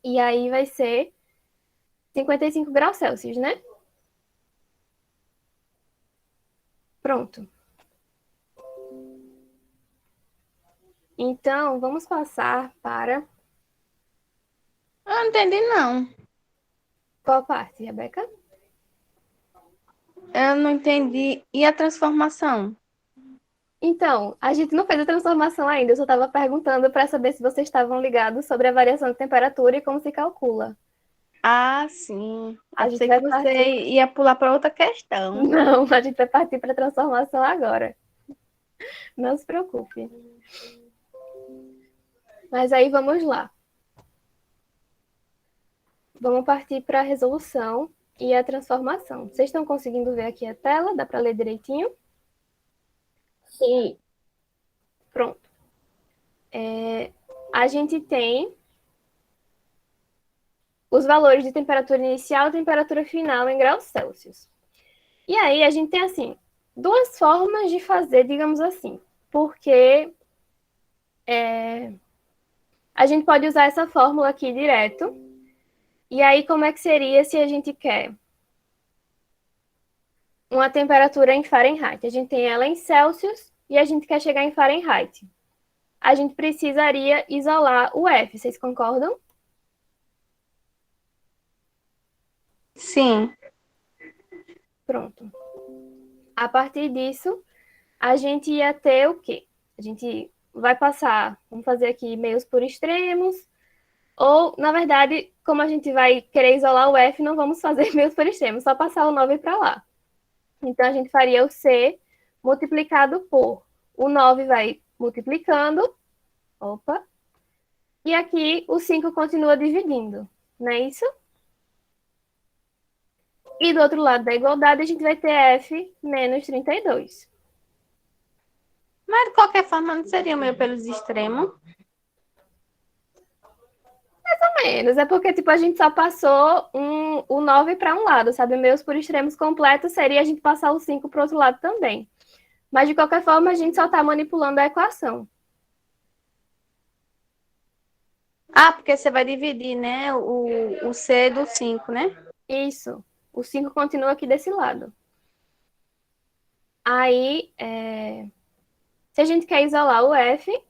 E aí vai ser 55 graus Celsius, né? Pronto. Então, vamos passar para... Eu não entendi, não. Qual parte, Rebeca? Eu não entendi. E a transformação? Então, a gente não fez a transformação ainda, eu só estava perguntando para saber se vocês estavam ligados sobre a variação de temperatura e como se calcula. Ah, sim. A Eu gente pensei vai que você partir... ia pular para outra questão. Não, a gente vai partir para a transformação agora. Não se preocupe. Mas aí vamos lá. Vamos partir para a resolução e a transformação. Vocês estão conseguindo ver aqui a tela? Dá para ler direitinho? Sim. Pronto. A gente tem os valores de temperatura inicial e temperatura final em graus Celsius. E aí a gente tem, assim, duas formas de fazer, digamos assim, porque a gente pode usar essa fórmula aqui direto. E aí, como é que seria se a gente quer uma temperatura em Fahrenheit? A gente tem ela em Celsius e a gente quer chegar em Fahrenheit. A gente precisaria isolar o F, vocês concordam? Sim. Pronto. A partir disso, a gente ia ter o quê? A gente vai passar, vamos fazer aqui meios por extremos, ou, na verdade, como a gente vai querer isolar o F, não vamos fazer meios por extremos, só passar o 9 para lá. Então, a gente faria o C multiplicado por... O 9 vai multiplicando. Opa. E aqui o 5 continua dividindo. Não é isso? E do outro lado da igualdade, a gente vai ter F menos 32. Mas, de qualquer forma, não seria meio pelos extremos? Menos. É porque, tipo, a gente só passou o 9 para um lado, sabe? Meus por extremos completos seria a gente passar o 5 para o outro lado também. Mas, de qualquer forma, a gente só está manipulando a equação. Ah, porque você vai dividir, né? O C do 5, né? Isso. O 5 continua aqui desse lado. Aí, se a gente quer isolar o F,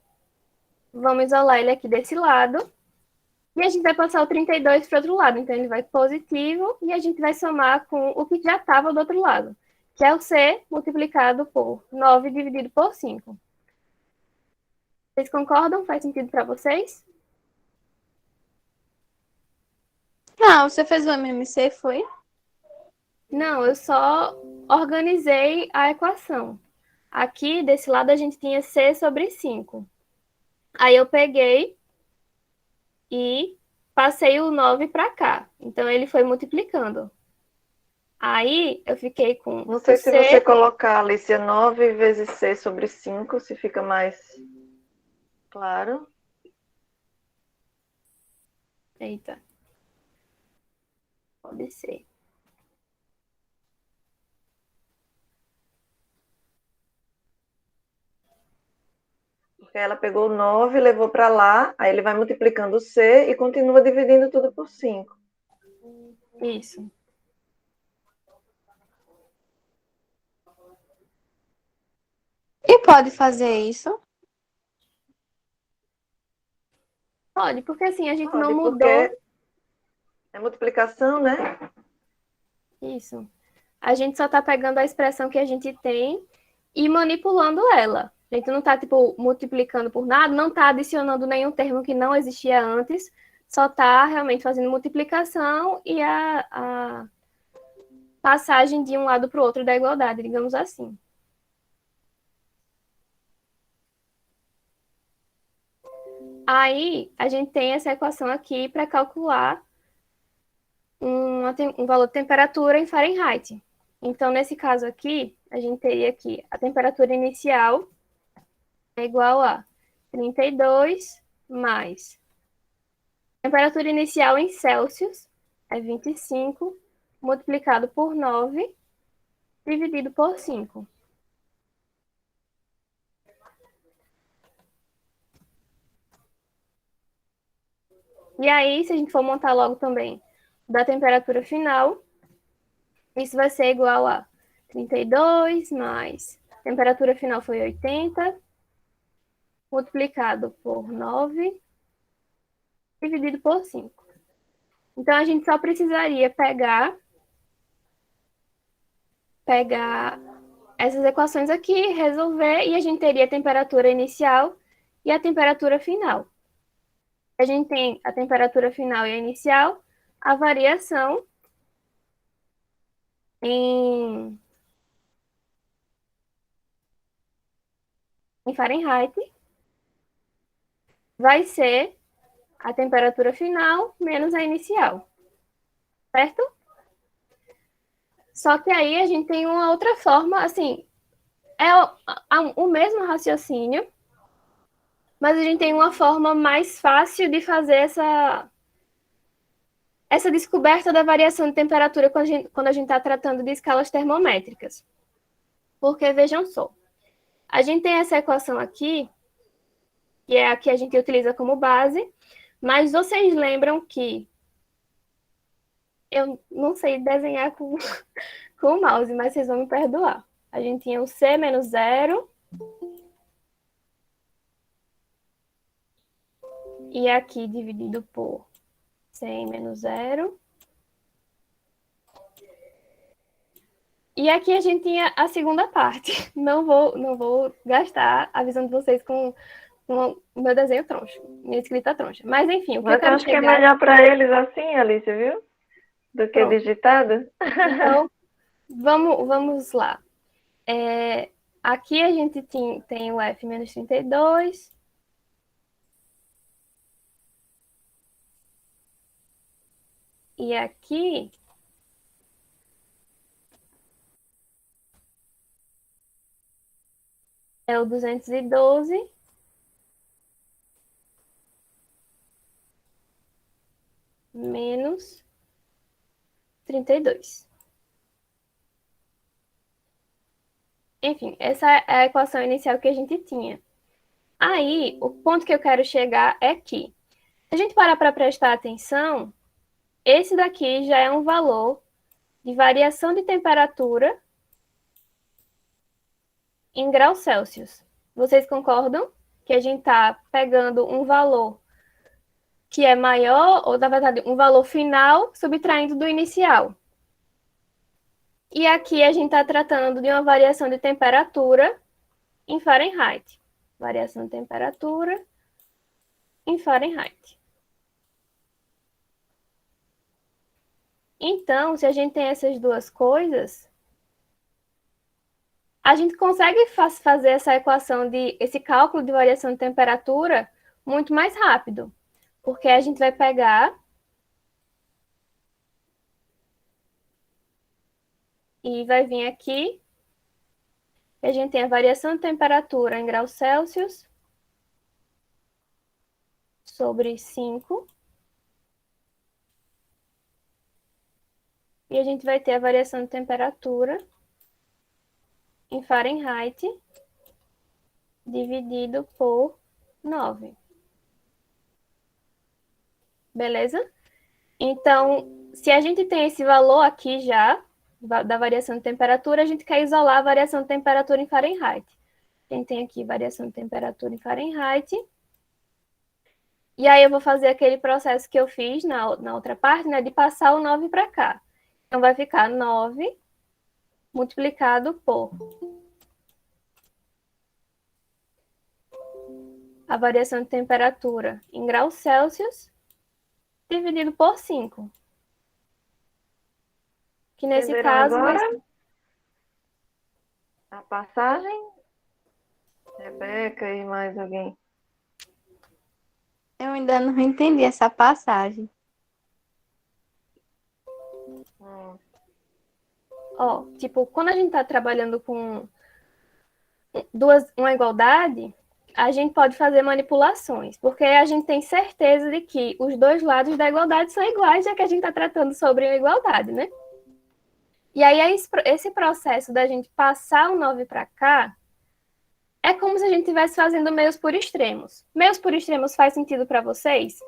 vamos isolar ele aqui desse lado. E a gente vai passar o 32 para o outro lado. Então, ele vai positivo e a gente vai somar com o que já estava do outro lado, que é o C multiplicado por 9 dividido por 5. Vocês concordam? Faz sentido para vocês? Ah, você fez o MMC, foi? Não, eu só organizei a equação. Aqui, desse lado, a gente tinha C sobre 5. Aí eu peguei e passei o 9 para cá. Então, ele foi multiplicando. Aí, eu fiquei com Não sei o se C... você colocar, Alicia, 9 vezes C sobre 5, se fica mais claro. Eita. Pode ser. Porque ela pegou o 9, levou para lá, aí ele vai multiplicando o C e continua dividindo tudo por 5. Isso. E pode fazer isso? Pode, porque assim, a gente Pode, não mudou... porque é multiplicação, né? Isso. A gente só está pegando a expressão que a gente tem e manipulando ela. A gente não está, tipo, multiplicando por nada, não está adicionando nenhum termo que não existia antes, só está realmente fazendo multiplicação e a passagem de um lado para o outro da igualdade, digamos assim. Aí, a gente tem essa equação aqui para calcular um valor de temperatura em Fahrenheit. Então, nesse caso aqui, a gente teria que a temperatura inicial é igual a 32 mais a temperatura inicial em Celsius é 25 multiplicado por 9 dividido por 5. E aí, se a gente for montar logo também da temperatura final, isso vai ser igual a 32 mais a temperatura final foi 80 multiplicado por 9 dividido por 5. Então, a gente só precisaria pegar essas equações aqui, resolver, e a gente teria a temperatura inicial e a temperatura final. A gente tem a temperatura final e a inicial, a variação em Fahrenheit vai ser a temperatura final menos a inicial, certo? Só que aí a gente tem uma outra forma, assim, é o mesmo raciocínio, mas a gente tem uma forma mais fácil de fazer essa descoberta da variação de temperatura quando a gente está tratando de escalas termométricas. Porque, vejam só, a gente tem essa equação aqui, que é a que a gente utiliza como base, mas vocês lembram que eu não sei desenhar com o mouse, mas vocês vão me perdoar. A gente tinha o C menos 0, e aqui dividido por 100 menos 0. E aqui a gente tinha a segunda parte. Não vou gastar a visão de vocês com o meu desenho troncho, minha escrita troncha. Mas enfim, o que eu Mas eu quero acho que é chegar... melhor para eles assim, Alice, viu? Do que Pronto. digitado. Então, vamos lá. Aqui a gente tem o F menos 32. E aqui é o 212 menos 32. Enfim, essa é a equação inicial que a gente tinha. Aí, o ponto que eu quero chegar é que, se a gente parar para prestar atenção, esse daqui já é um valor de variação de temperatura em graus Celsius. Vocês concordam que a gente está pegando um valor que é maior, ou na verdade, um valor final subtraindo do inicial? E aqui a gente está tratando de uma variação de temperatura em Fahrenheit. Variação de temperatura em Fahrenheit. Então, se a gente tem essas duas coisas, a gente consegue fazer essa equação esse cálculo de variação de temperatura muito mais rápido. Porque a gente vai pegar e vai vir aqui, e a gente tem a variação de temperatura em graus Celsius sobre 5. E a gente vai ter a variação de temperatura em Fahrenheit dividido por 9. Beleza? Então, se a gente tem esse valor aqui já, da variação de temperatura, a gente quer isolar a variação de temperatura em Fahrenheit. A gente tem aqui variação de temperatura em Fahrenheit. E aí eu vou fazer aquele processo que eu fiz na outra parte, né, de passar o 9 para cá. Então, vai ficar 9 multiplicado por a variação de temperatura em graus Celsius dividido por 5. Que nesse Entenderam caso agora? vai... A passagem? Rebeca e mais alguém? Eu ainda não entendi essa passagem. Ó, tipo, quando a gente está trabalhando com uma igualdade, a gente pode fazer manipulações, porque a gente tem certeza de que os dois lados da igualdade são iguais, já que a gente está tratando sobre a igualdade, né? E aí, esse processo da gente passar o 9 para cá é como se a gente estivesse fazendo meios por extremos. Meios por extremos faz sentido para vocês?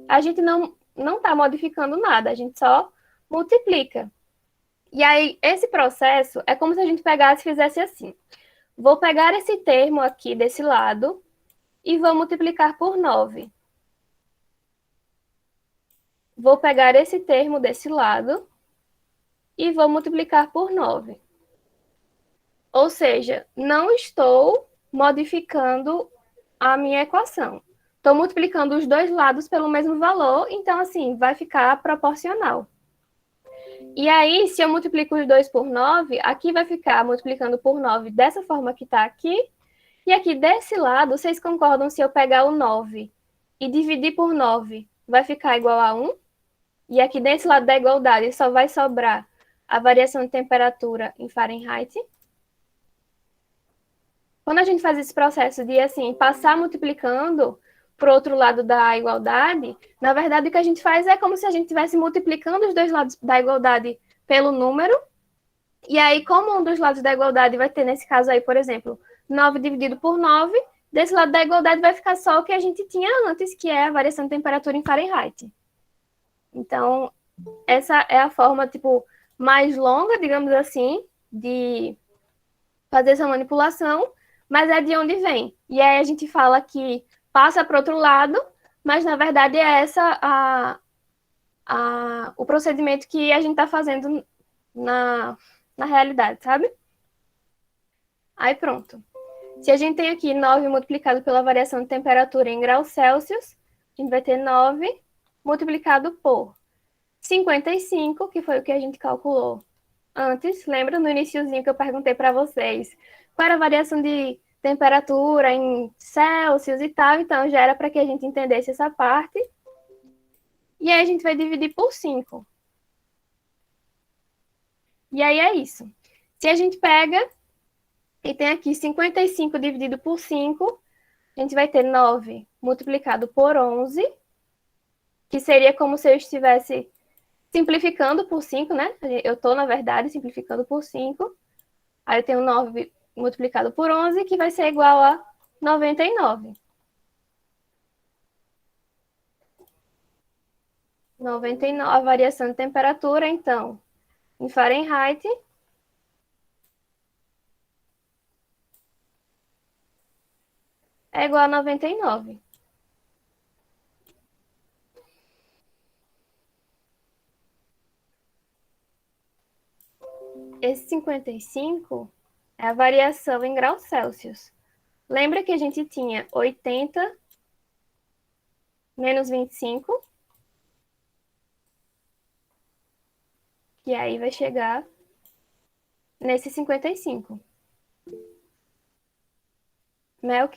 A gente não está modificando nada, a gente só multiplica. E aí, esse processo é como se a gente pegasse e fizesse assim. Vou pegar esse termo aqui desse lado e vou multiplicar por 9. Vou pegar esse termo desse lado e vou multiplicar por 9. Ou seja, não estou modificando a minha equação. Estou multiplicando os dois lados pelo mesmo valor, então, assim, vai ficar proporcional. E aí, se eu multiplico os dois por 9, aqui vai ficar multiplicando por 9 dessa forma que está aqui. E aqui desse lado, vocês concordam se eu pegar o 9 e dividir por 9, vai ficar igual a 1? E aqui desse lado da igualdade só vai sobrar a variação de temperatura em Fahrenheit. Quando a gente faz esse processo de, assim, passar multiplicando para o outro lado da igualdade, na verdade, o que a gente faz é como se a gente estivesse multiplicando os dois lados da igualdade pelo número. E aí, como um dos lados da igualdade vai ter, nesse caso aí, por exemplo, 9 dividido por 9, desse lado da igualdade vai ficar só o que a gente tinha antes, que é a variação de temperatura em Fahrenheit. Então, essa é a forma, tipo, mais longa, digamos assim, de fazer essa manipulação, mas é de onde vem. E aí a gente fala que passa para o outro lado, mas na verdade é essa o procedimento que a gente está fazendo na realidade, sabe? Aí pronto. Se a gente tem aqui 9 multiplicado pela variação de temperatura em graus Celsius, a gente vai ter 9 multiplicado por 55, que foi o que a gente calculou antes. Lembra no iniciozinho que eu perguntei para vocês qual era a variação de temperatura em Celsius e tal? Então, já era para que a gente entendesse essa parte. E aí a gente vai dividir por 5. E aí é isso. Se a gente pega e tem aqui 55 dividido por 5, a gente vai ter 9 multiplicado por 11, que seria como se eu estivesse simplificando por 5, né? Eu estou, na verdade, simplificando por 5. Aí eu tenho 9 multiplicado por 11, que vai ser igual a 99. 99, a variação de temperatura, então, em Fahrenheit, é igual a 99. Esse 55 é a variação em graus Celsius. Lembra que a gente tinha 80 menos 25? E aí vai chegar nesse 55. Melk?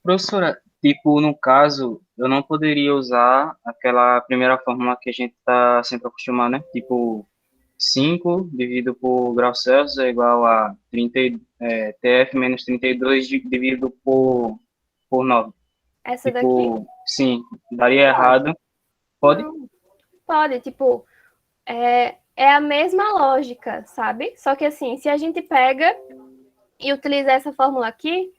Professora, tipo, no caso, eu não poderia usar aquela primeira fórmula que a gente está sempre acostumado, né? Tipo, 5 dividido por graus Celsius é igual a TF menos 32 dividido por 9. Essa Tipo, daqui? sim, daria errado. Pode? Não, pode, tipo, é a mesma lógica, sabe? Só que assim, se a gente pega e utiliza essa fórmula aqui,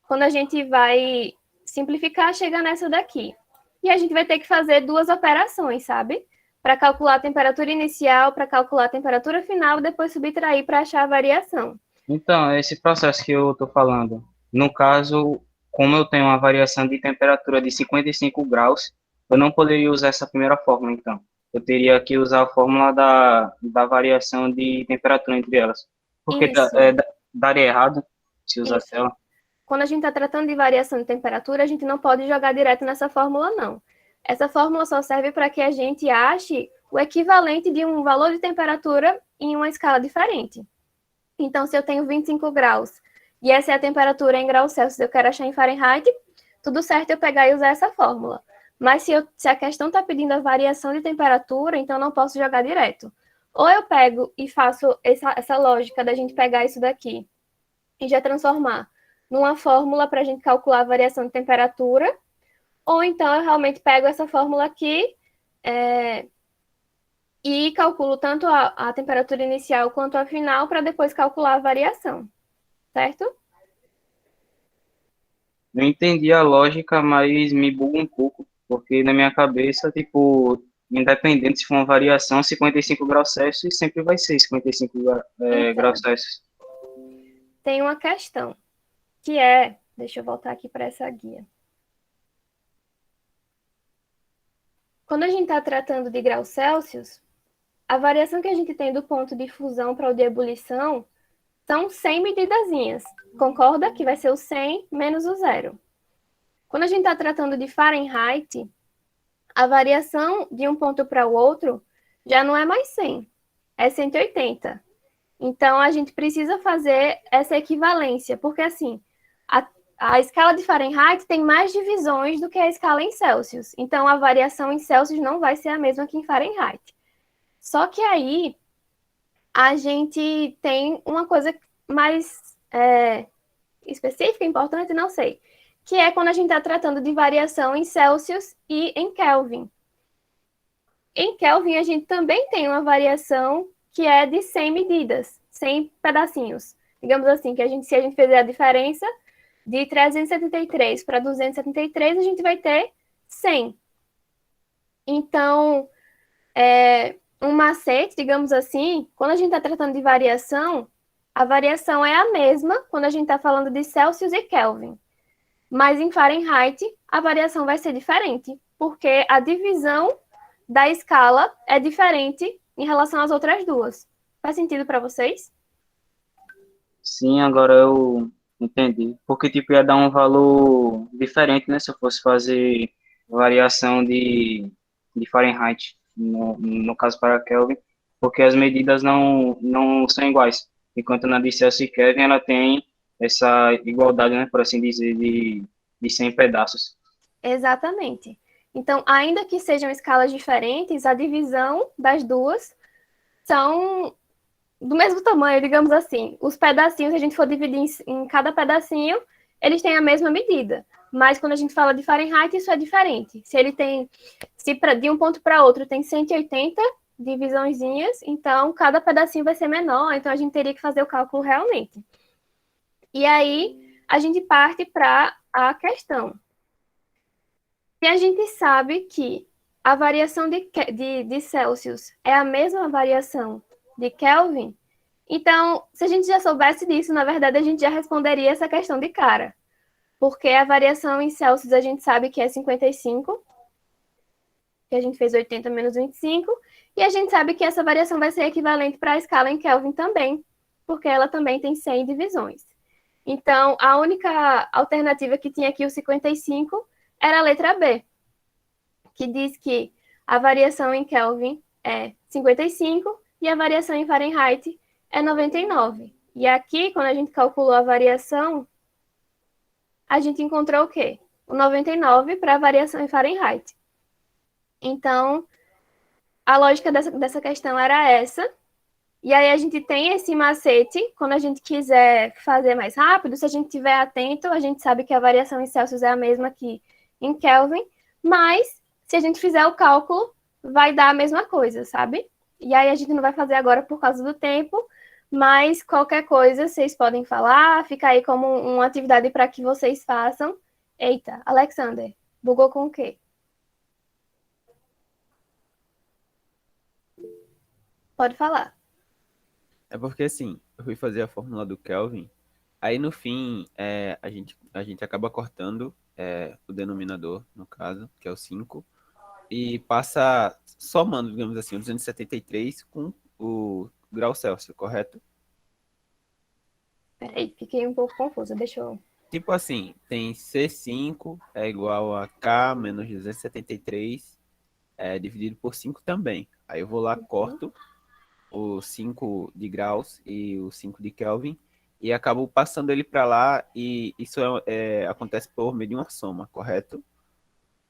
quando a gente vai simplificar, chega nessa daqui. E a gente vai ter que fazer duas operações, sabe? Para calcular a temperatura inicial, para calcular a temperatura final, e depois subtrair para achar a variação. Então, é esse processo que eu estou falando. No caso, como eu tenho uma variação de temperatura de 55 graus, eu não poderia usar essa primeira fórmula, então. Eu teria que usar a fórmula da variação de temperatura entre elas. Porque Isso. Daria errado se usar Isso. ela. Quando a gente está tratando de variação de temperatura, a gente não pode jogar direto nessa fórmula, não. Essa fórmula só serve para que a gente ache o equivalente de um valor de temperatura em uma escala diferente. Então, se eu tenho 25 graus e essa é a temperatura em graus Celsius, eu quero achar em Fahrenheit, tudo certo eu pegar e usar essa fórmula. Mas se a questão está pedindo a variação de temperatura, então eu não posso jogar direto. Ou eu pego e faço essa lógica da gente pegar isso daqui e já transformar numa fórmula para a gente calcular a variação de temperatura, ou então eu realmente pego essa fórmula aqui e calculo tanto a temperatura inicial quanto a final para depois calcular a variação, certo? Eu entendi a lógica, mas me buga um pouco, porque na minha cabeça, tipo, independente se for uma variação, 55 graus Celsius sempre vai ser 55 Então, graus Celsius. tem uma questão, deixa eu voltar aqui para essa guia. Quando a gente está tratando de graus Celsius, a variação que a gente tem do ponto de fusão para o de ebulição são 100 medidazinhas. Concorda? Que vai ser o 100 menos o zero. Quando a gente está tratando de Fahrenheit, a variação de um ponto para o outro já não é mais 100, é 180. Então, a gente precisa fazer essa equivalência, porque assim, a escala de Fahrenheit tem mais divisões do que a escala em Celsius. Então, a variação em Celsius não vai ser a mesma que em Fahrenheit. Só que aí, a gente tem uma coisa mais específica, importante, não sei, que é quando a gente está tratando de variação em Celsius e em Kelvin. Em Kelvin, a gente também tem uma variação que é de 100 medidas, 100 pedacinhos. Digamos assim, que se a gente fizer a diferença de 373 para 273, a gente vai ter 100. Então, um macete, digamos assim, quando a gente está tratando de variação, a variação é a mesma quando a gente está falando de Celsius e Kelvin. Mas em Fahrenheit, a variação vai ser diferente, porque a divisão da escala é diferente em relação às outras duas. Faz sentido para vocês? Sim, agora eu entendi. Porque, tipo, ia dar um valor diferente, né? Se eu fosse fazer variação de Fahrenheit, no caso para Kelvin, porque as medidas não são iguais. Enquanto na de Celsius e Kelvin, ela tem essa igualdade, né? Por assim dizer, de 100 pedaços. Exatamente. Então, ainda que sejam escalas diferentes, a divisão das duas são do mesmo tamanho, digamos assim. Os pedacinhos, se a gente for dividir em cada pedacinho, eles têm a mesma medida. Mas quando a gente fala de Fahrenheit, isso é diferente. Se de um ponto para outro tem 180 divisãozinhas, então cada pedacinho vai ser menor, então a gente teria que fazer o cálculo realmente. E aí a gente parte para a questão. Se a gente sabe que a variação de Celsius é a mesma variação de Kelvin, então, se a gente já soubesse disso, na verdade, a gente já responderia essa questão de cara. Porque a variação em Celsius a gente sabe que é 55, que a gente fez 80 menos 25, e a gente sabe que essa variação vai ser equivalente para a escala em Kelvin também, porque ela também tem 100 divisões. Então, a única alternativa que tinha aqui, o 55, era a letra B, que diz que a variação em Kelvin é 55 e a variação em Fahrenheit é 99. E aqui, quando a gente calculou a variação, a gente encontrou o quê? O 99 para a variação em Fahrenheit. Então, a lógica dessa questão era essa. E aí a gente tem esse macete, quando a gente quiser fazer mais rápido, se a gente estiver atento, a gente sabe que a variação em Celsius é a mesma que em Kelvin, mas se a gente fizer o cálculo, vai dar a mesma coisa, sabe? E aí a gente não vai fazer agora por causa do tempo, mas qualquer coisa vocês podem falar, fica aí como uma atividade para que vocês façam. Eita, Alexander, bugou com o quê? Pode falar. É porque assim, eu fui fazer a fórmula do Kelvin, aí no fim a gente acaba cortando o denominador, no caso, que é o 5, e passa somando, digamos assim, o 273 com o grau Celsius, correto? Peraí, fiquei um pouco confusa, deixa eu... Tipo assim, tem C5 é igual a K menos 273 dividido por 5 também. Aí eu vou lá, corto o 5 de graus e o 5 de Kelvin e acabo passando ele para lá, e isso acontece por meio de uma soma, correto?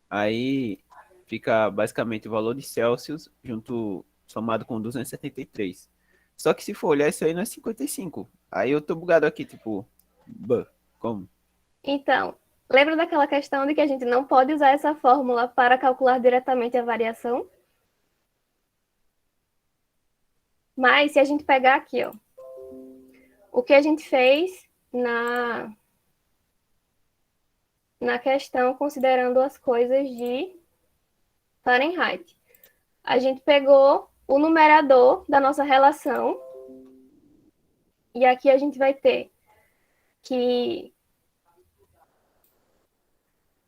Aí fica basicamente o valor de Celsius somado com 273. Só que se for olhar, isso aí não é 55. Aí eu tô bugado aqui, tipo, como? Então, lembra daquela questão de que a gente não pode usar essa fórmula para calcular diretamente a variação? Mas se a gente pegar aqui, ó, o que a gente fez na questão considerando as coisas de Fahrenheit. A gente pegou o numerador da nossa relação e aqui a gente vai ter que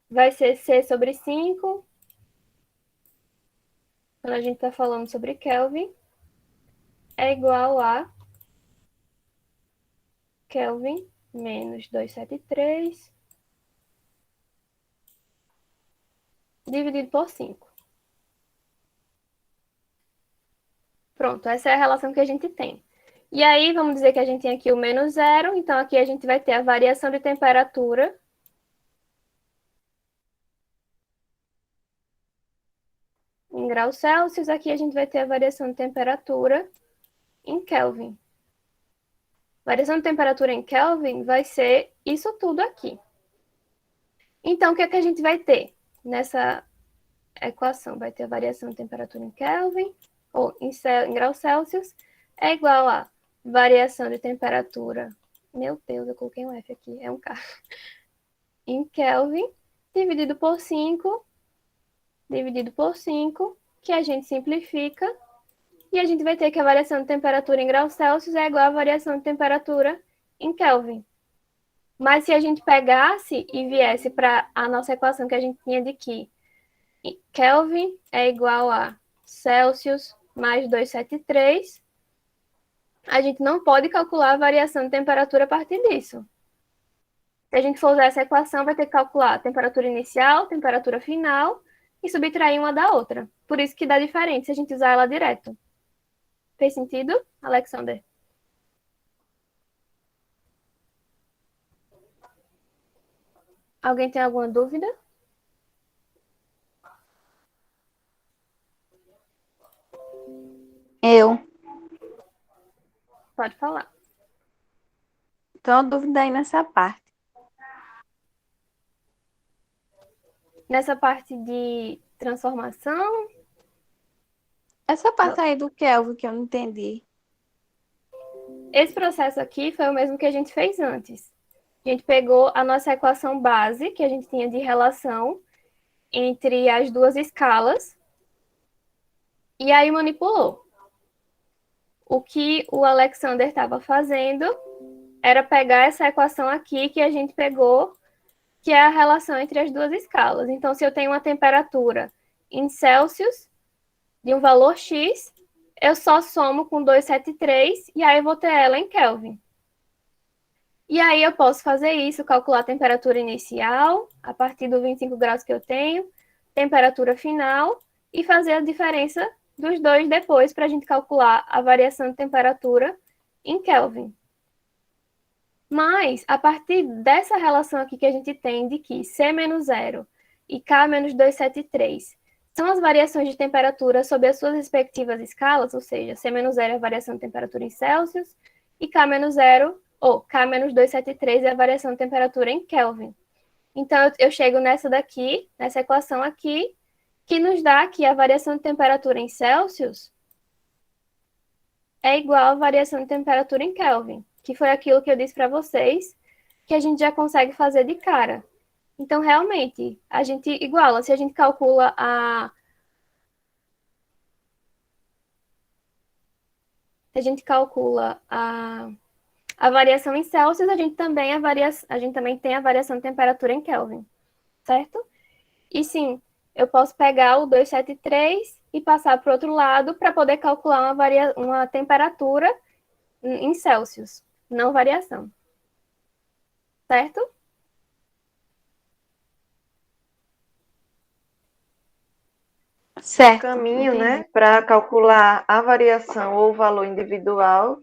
vai ser C sobre 5, quando a gente está falando sobre Kelvin, é igual a Kelvin menos 273 dividido por 5. Pronto, essa é a relação que a gente tem. E aí, vamos dizer que a gente tem aqui o menos zero, então aqui a gente vai ter a variação de temperatura em graus Celsius, aqui a gente vai ter a variação de temperatura em Kelvin. Variação de temperatura em Kelvin vai ser isso tudo aqui. Então, o que é que a gente vai ter nessa equação? Vai ter a variação de temperatura em Kelvin, ou em graus Celsius, é igual a variação de temperatura. Meu Deus, eu coloquei um F aqui, é um K. Em Kelvin, dividido por 5, que a gente simplifica, e a gente vai ter que a variação de temperatura em graus Celsius é igual à variação de temperatura em Kelvin. Mas se a gente pegasse e viesse para a nossa equação que a gente tinha de que Kelvin é igual a Celsius mais 273, a gente não pode calcular a variação de temperatura a partir disso. Se a gente for usar essa equação, vai ter que calcular a temperatura inicial, temperatura final e subtrair uma da outra. Por isso que dá diferente se a gente usar ela direto. Fez sentido, Alexander? Alguém tem alguma dúvida? Eu. Pode falar. Então, a dúvida aí nessa parte. Nessa parte de transformação, Essa parte aí do Kelvin que eu não entendi. esse processo aqui foi o mesmo que a gente fez antes. A gente pegou a nossa equação base, que a gente tinha de relação entre as duas escalas, e aí manipulou. O que o Alexander estava fazendo era pegar essa equação aqui que a gente pegou, que é a relação entre as duas escalas. Então, se eu tenho uma temperatura em Celsius de um valor X, eu só somo com 273 e aí eu vou ter ela em Kelvin. E aí eu posso fazer isso, calcular a temperatura inicial, a partir dos 25 graus que eu tenho, temperatura final, e fazer a diferença dos dois depois para a gente calcular a variação de temperatura em Kelvin. Mas, a partir dessa relação aqui que a gente tem de que C menos 0 e K menos 273 são as variações de temperatura sob as suas respectivas escalas, ou seja, C menos 0 é a variação de temperatura em Celsius e K menos 0, ou K menos 273 é a variação de temperatura em Kelvin. Então, eu chego nessa daqui, nessa equação aqui, que nos dá que a variação de temperatura em Celsius é igual à variação de temperatura em Kelvin, que foi aquilo que eu disse para vocês, que a gente já consegue fazer de cara. Então, realmente, a gente iguala. Se a gente calcula a variação em Celsius, a gente também tem a variação de temperatura em Kelvin, certo? E sim, eu posso pegar o 273 e passar para o outro lado para poder calcular uma temperatura em Celsius, não variação. Certo? Certo. Caminho, entendi. né, para calcular a variação ou o valor individual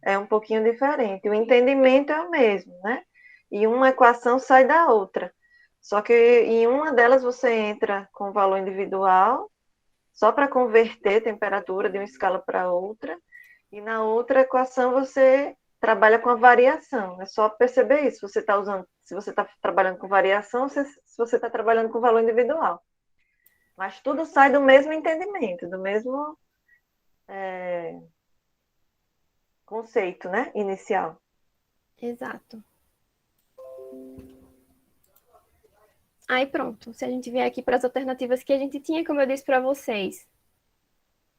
é um pouquinho diferente. O entendimento é o mesmo, né? E uma equação sai da outra. Só que em uma delas você entra com o valor individual, só para converter temperatura de uma escala para outra, e na outra equação você trabalha com a variação. É só perceber isso. Você está usando, se você está trabalhando com variação, se você está trabalhando com valor individual. Mas tudo sai do mesmo entendimento, do mesmo conceito, né? Inicial. Exato. Aí pronto, se a gente vier aqui para as alternativas que a gente tinha, como eu disse para vocês,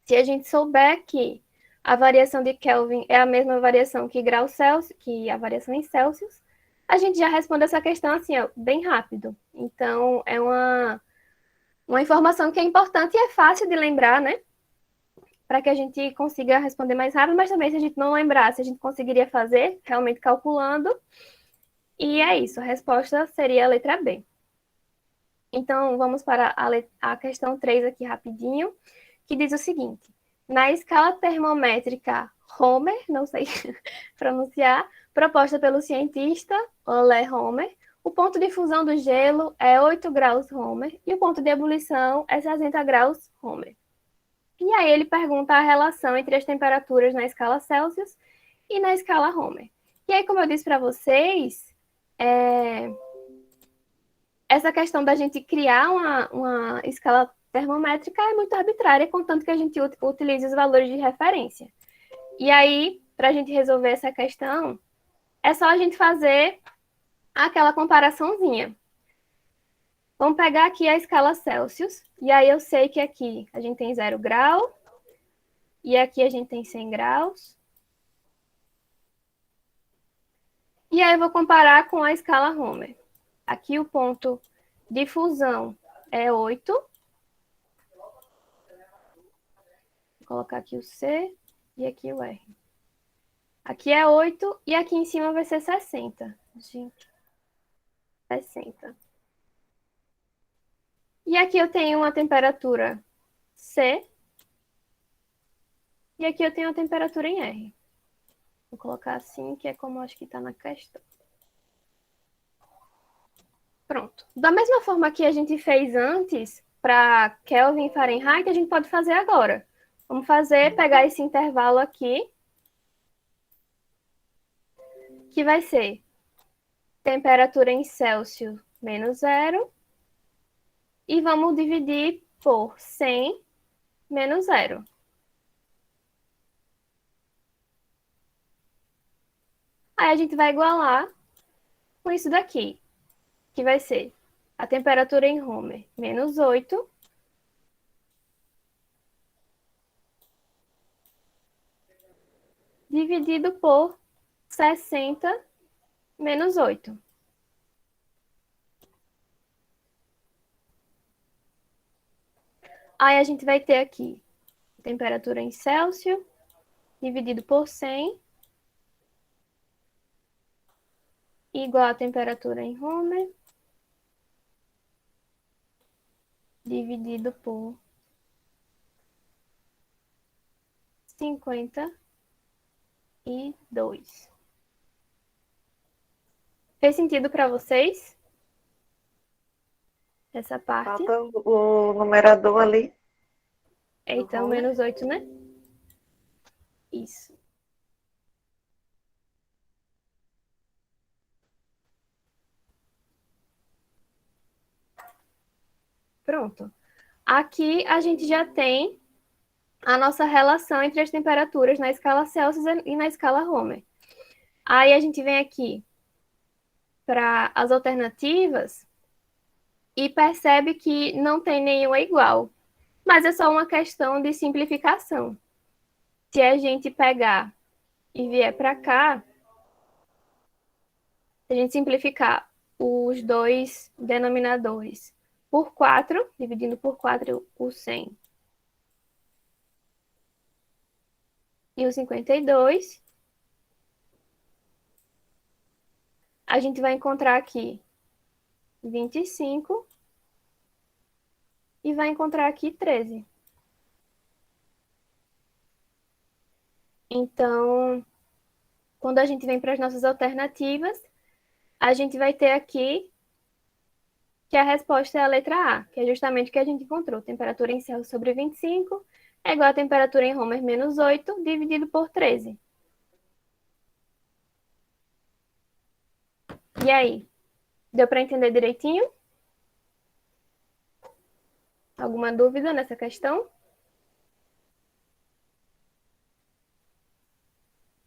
se a gente souber que a variação de Kelvin é a mesma variação que grau Celsius, que a variação em Celsius, a gente já responde essa questão assim, ó, bem rápido. Então, é uma informação que é importante e é fácil de lembrar, né? Para que a gente consiga responder mais rápido, mas também se a gente não lembrar, se a gente conseguiria fazer, realmente calculando. E é isso, a resposta seria a letra B. Então, vamos para a questão 3 aqui rapidinho, que diz o seguinte: na escala termométrica Homer, não sei pronunciar, proposta pelo cientista Ole Homer, o ponto de fusão do gelo é 8 graus Homer e o ponto de ebulição é 60 graus Homer. E aí ele pergunta a relação entre as temperaturas na escala Celsius e na escala Homer. E aí, como eu disse para vocês, essa questão da gente criar uma escala termométrica é muito arbitrária, contanto que a gente utilize os valores de referência. E aí, para a gente resolver essa questão, é só a gente fazer aquela comparaçãozinha. Vamos pegar aqui a escala Celsius, e aí eu sei que aqui a gente tem 0 grau, e aqui a gente tem 100 graus. E aí eu vou comparar com a escala Homer. Aqui o ponto de fusão é 8. Vou colocar aqui o C e aqui o R. Aqui é 8 e aqui em cima vai ser 60. Gente, 60. E aqui eu tenho uma temperatura C. E aqui eu tenho a temperatura em R. Vou colocar assim, que é como eu acho que está na questão. Pronto. Da mesma forma que a gente fez antes, para Kelvin e Fahrenheit, a gente pode fazer agora. Vamos pegar esse intervalo aqui, que vai ser temperatura em Celsius menos 0, e vamos dividir por 100 menos 0. Aí a gente vai igualar com isso daqui, que vai ser a temperatura em Homer menos 8, dividido por 60 menos 8. Aí a gente vai ter aqui a temperatura em Celsius, dividido por 100, igual a temperatura em Homer, dividido por 52. Fez sentido para vocês? Essa parte? Falta o numerador ali. Então, menos 8, né? Isso. Pronto. Aqui a gente já tem a nossa relação entre as temperaturas na escala Celsius e na escala Homer. Aí a gente vem aqui para as alternativas e percebe que não tem nenhuma igual. Mas é só uma questão de simplificação. Se a gente pegar e vier para cá, se a gente simplificar os dois denominadores por 4, dividindo por 4 o 100 e o 52, a gente vai encontrar aqui 25 e vai encontrar aqui 13. Então, quando a gente vem para as nossas alternativas, a gente vai ter aqui que a resposta é a letra A, que é justamente o que a gente encontrou. Temperatura em Celsius sobre 25 é igual a temperatura em Homer menos 8 dividido por 13. E aí? Deu para entender direitinho? Alguma dúvida nessa questão?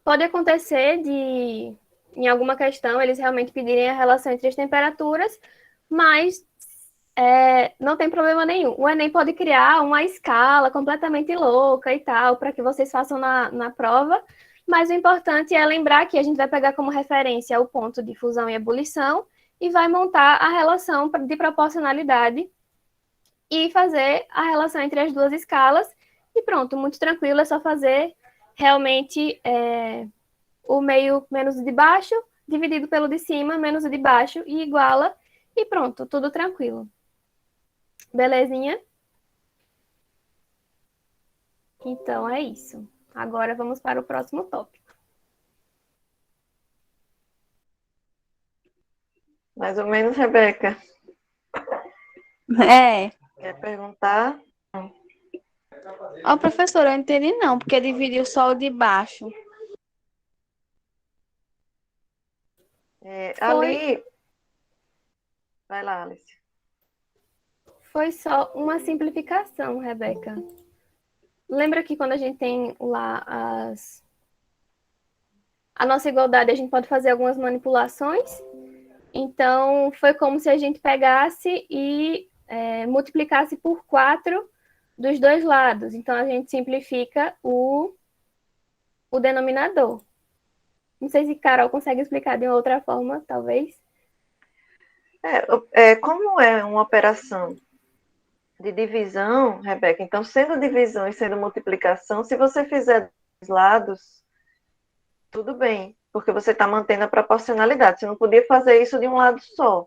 Pode acontecer de, em alguma questão, eles realmente pedirem a relação entre as temperaturas, mas não tem problema nenhum. O Enem pode criar uma escala completamente louca e tal, para que vocês façam na prova, mas o importante é lembrar que a gente vai pegar como referência o ponto de fusão e ebulição e vai montar a relação de proporcionalidade e fazer a relação entre as duas escalas. E pronto, muito tranquilo, é só fazer realmente o meio menos o de baixo, dividido pelo de cima, menos o de baixo, e iguala, e pronto, tudo tranquilo. Belezinha? Então é isso. Agora vamos para o próximo tópico. Mais ou menos, Rebeca. É. Quer perguntar? Ó, professora, eu entendi não, porque dividiu só o de baixo. Ali. Vai lá, Alice. Foi só uma simplificação, Rebeca. Lembra que quando a gente tem lá a nossa igualdade, a gente pode fazer algumas manipulações? Então, foi como se a gente pegasse e multiplicasse por 4 dos dois lados. Então, a gente simplifica o denominador. Não sei se Carol consegue explicar de uma outra forma, talvez. Como é uma operação de divisão, Rebeca, então, sendo divisão e sendo multiplicação, se você fizer dos lados, tudo bem, porque você está mantendo a proporcionalidade. Você não podia fazer isso de um lado só.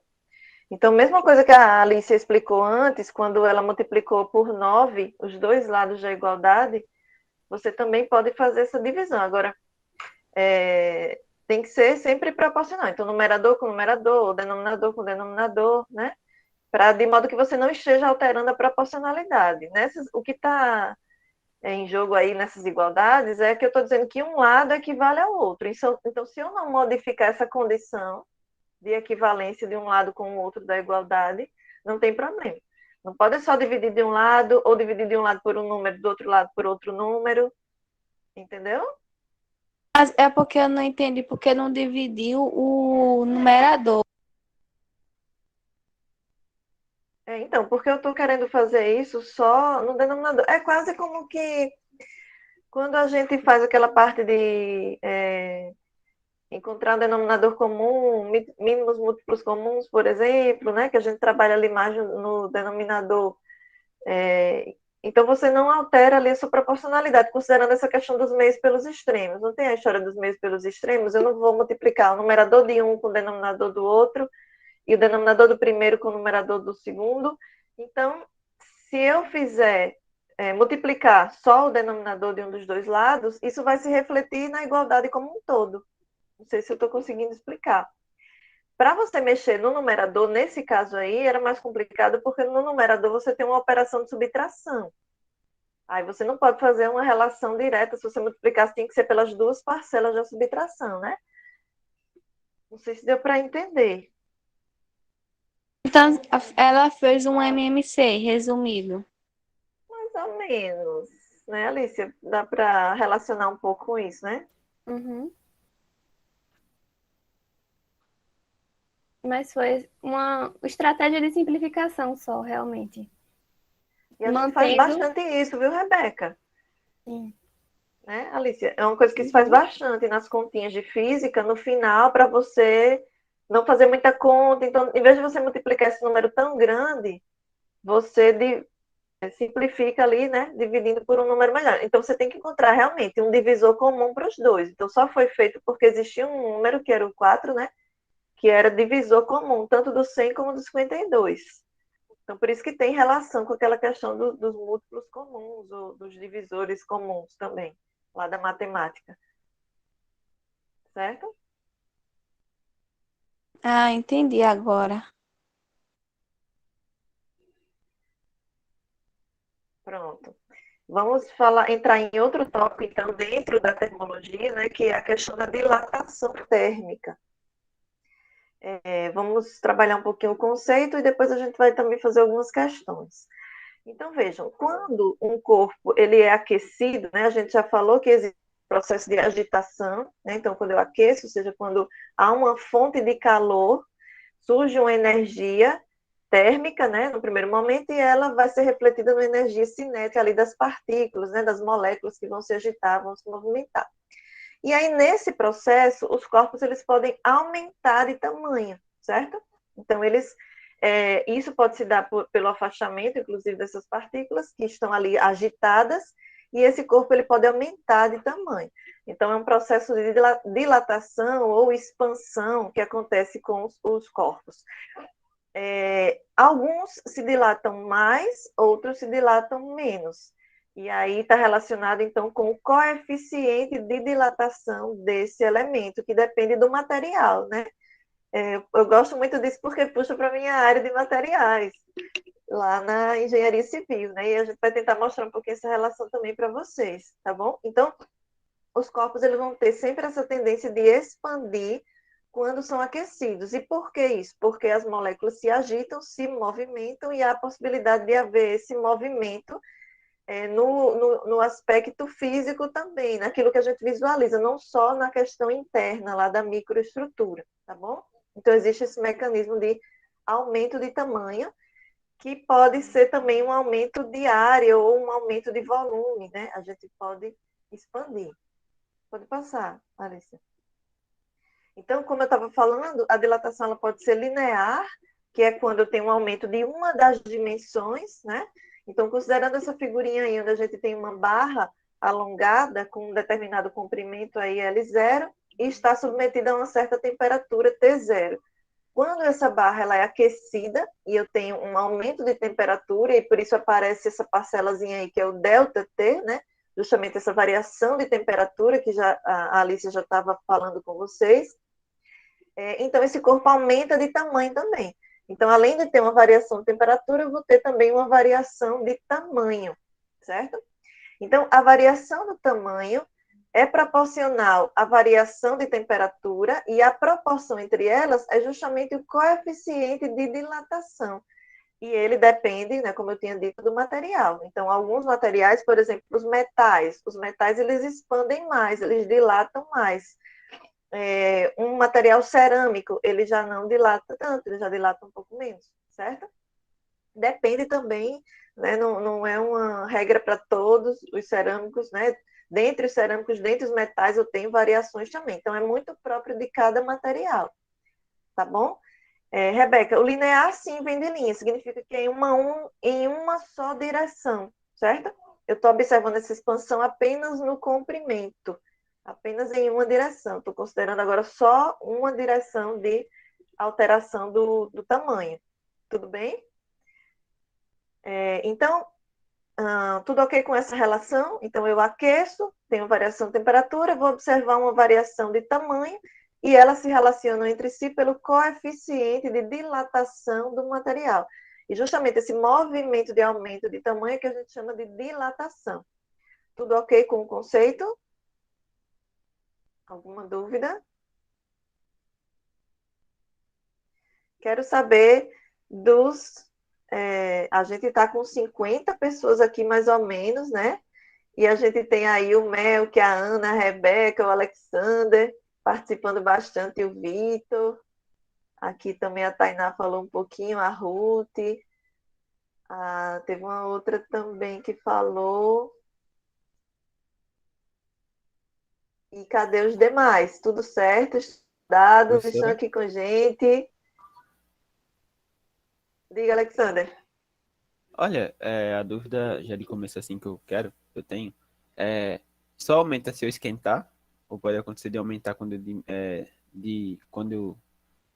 Então, mesma coisa que a Alice explicou antes, quando ela multiplicou por 9 os dois lados da igualdade, você também pode fazer essa divisão. Agora, tem que ser sempre proporcional. Então, numerador com numerador, denominador com denominador, né? De modo que você não esteja alterando a proporcionalidade. O que está em jogo aí nessas igualdades é que eu estou dizendo que um lado equivale ao outro. Então, se eu não modificar essa condição de equivalência de um lado com o outro da igualdade, não tem problema. Não pode só dividir de um lado, ou dividir de um lado por um número, do outro lado por outro número. Entendeu? Mas é porque eu não entendi porque não dividiu o numerador. Então, porque eu estou querendo fazer isso só no denominador. É quase como que quando a gente faz aquela parte de encontrar um denominador comum, mínimos múltiplos comuns, por exemplo, né? Que a gente trabalha ali mais no denominador. Então, você não altera ali a sua proporcionalidade, considerando essa questão dos meios pelos extremos. Não tem a história dos meios pelos extremos? Eu não vou multiplicar o numerador de um com o denominador do outro, e o denominador do primeiro com o numerador do segundo. Então, se eu fizer multiplicar só o denominador de um dos dois lados, isso vai se refletir na igualdade como um todo. Não sei se eu estou conseguindo explicar. Para você mexer no numerador, nesse caso aí, era mais complicado, porque no numerador você tem uma operação de subtração. Aí você não pode fazer uma relação direta, se você multiplicar, tem que ser pelas duas parcelas da subtração, né? Não sei se deu para entender. Então, ela fez um MMC, resumido. Mais ou menos, né, Alicia? Dá para relacionar um pouco com isso, né? Uhum. Mas foi uma estratégia de simplificação só, realmente. E a gente faz bastante isso, viu, Rebeca? Sim. Né, Alicia? É uma coisa que se faz bastante nas continhas de física, no final, para você não fazer muita conta. Então, em vez de você multiplicar esse número tão grande, você simplifica ali, né? Dividindo por um número menor. Então, você tem que encontrar realmente um divisor comum para os dois. Então, só foi feito porque existia um número, que era o 4, né? Que era divisor comum, tanto do 100 como do 52. Então, por isso que tem relação com aquela questão dos múltiplos comuns, ou dos divisores comuns também, lá da matemática. certo? Ah, entendi agora. Pronto. Vamos falar, entrar em outro tópico, então, dentro da termologia, né, que é a questão da dilatação térmica. Vamos trabalhar um pouquinho o conceito e depois a gente vai também fazer algumas questões. Então, vejam, quando um corpo ele é aquecido, né, a gente já falou que existe um processo de agitação, né, então, quando eu aqueço, ou seja, quando há uma fonte de calor, surge uma energia térmica, né, no primeiro momento, e ela vai ser refletida na energia cinética ali das partículas, né, das moléculas que vão se agitar, vão se movimentar. E aí, nesse processo, os corpos eles podem aumentar de tamanho, certo? Então, isso pode se dar pelo afastamento, inclusive, dessas partículas que estão ali agitadas, e esse corpo ele pode aumentar de tamanho. Então, é um processo de dilatação ou expansão que acontece com os corpos. Alguns se dilatam mais, outros se dilatam menos. E aí está relacionado, então, com o coeficiente de dilatação desse elemento, que depende do material, né? Eu gosto muito disso porque puxa para a minha área de materiais, lá na engenharia civil, né? E a gente vai tentar mostrar um pouquinho essa relação também para vocês, tá bom? Então, os corpos eles vão ter sempre essa tendência de expandir quando são aquecidos. E por que isso? Porque as moléculas se agitam, se movimentam e há a possibilidade de haver esse movimento no aspecto físico também, naquilo que a gente visualiza, não só na questão interna lá da microestrutura, tá bom? Então, existe esse mecanismo de aumento de tamanho, que pode ser também um aumento de área ou um aumento de volume, né? A gente pode expandir. Pode passar, Larissa. Então, como eu estava falando, a dilatação ela pode ser linear, que é quando eu tenho um aumento de uma das dimensões, né? Então, considerando essa figurinha aí, onde a gente tem uma barra alongada com um determinado comprimento aí L0 e está submetida a uma certa temperatura T0. Quando essa barra ela é aquecida e eu tenho um aumento de temperatura, e por isso aparece essa parcelazinha aí que é o ΔT, né? Justamente essa variação de temperatura que a Alice já estava falando com vocês. Então, esse corpo aumenta de tamanho também. Então, além de ter uma variação de temperatura, eu vou ter também uma variação de tamanho, certo? Então, a variação do tamanho é proporcional à variação de temperatura e a proporção entre elas é justamente o coeficiente de dilatação. E ele depende, né, como eu tinha dito, do material. Então, alguns materiais, por exemplo, os metais eles expandem mais, eles dilatam mais. Um material cerâmico, ele já não dilata tanto, ele já dilata um pouco menos, certo? Depende também, né, não é uma regra para todos os cerâmicos, né? Dentre os cerâmicos, dentre os metais, eu tenho variações também. Então, é muito próprio de cada material, tá bom? Rebeca, o linear, sim, vem de linha, significa que é em uma só direção, certo? Eu estou observando essa expansão apenas no comprimento, apenas em uma direção. Estou considerando agora só uma direção de alteração do tamanho. Tudo bem? Então, tudo ok com essa relação? Então, eu aqueço, tenho variação de temperatura, vou observar uma variação de tamanho, e elas se relacionam entre si pelo coeficiente de dilatação do material. E justamente esse movimento de aumento de tamanho que a gente chama de dilatação. Tudo ok com o conceito? Alguma dúvida? Quero saber a gente está com 50 pessoas aqui, mais ou menos, né? E a gente tem aí o Mel, que é a Ana, a Rebeca, o Alexander, participando bastante, o Vitor. Aqui também a Tainá falou um pouquinho, a Ruth. Teve uma outra também que falou. E cadê os demais? Tudo certo? Estudados? Estão Professora? aqui com a gente? Diga, Alexander. Olha, a dúvida já de começo assim que eu tenho, é, só aumenta se eu esquentar? Ou pode acontecer de aumentar quando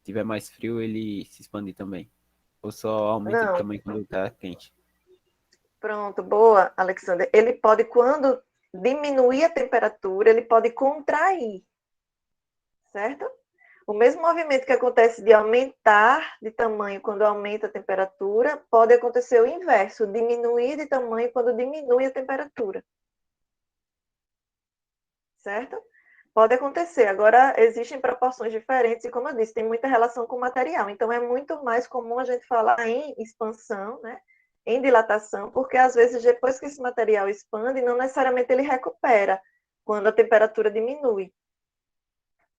tiver mais frio, ele se expandir também? Ou só aumenta de Não, tamanho quando está quente? pronto, boa, Alexander. Ele pode, quando diminuir a temperatura, ele pode contrair. certo? O mesmo movimento que acontece de aumentar de tamanho quando aumenta a temperatura, pode acontecer o inverso, diminuir de tamanho quando diminui a temperatura. Certo? Pode acontecer. Agora, existem proporções diferentes e, como eu disse, tem muita relação com o material. Então, é muito mais comum a gente falar em expansão, né? Em dilatação, porque, às vezes, depois que esse material expande, não necessariamente ele recupera quando a temperatura diminui.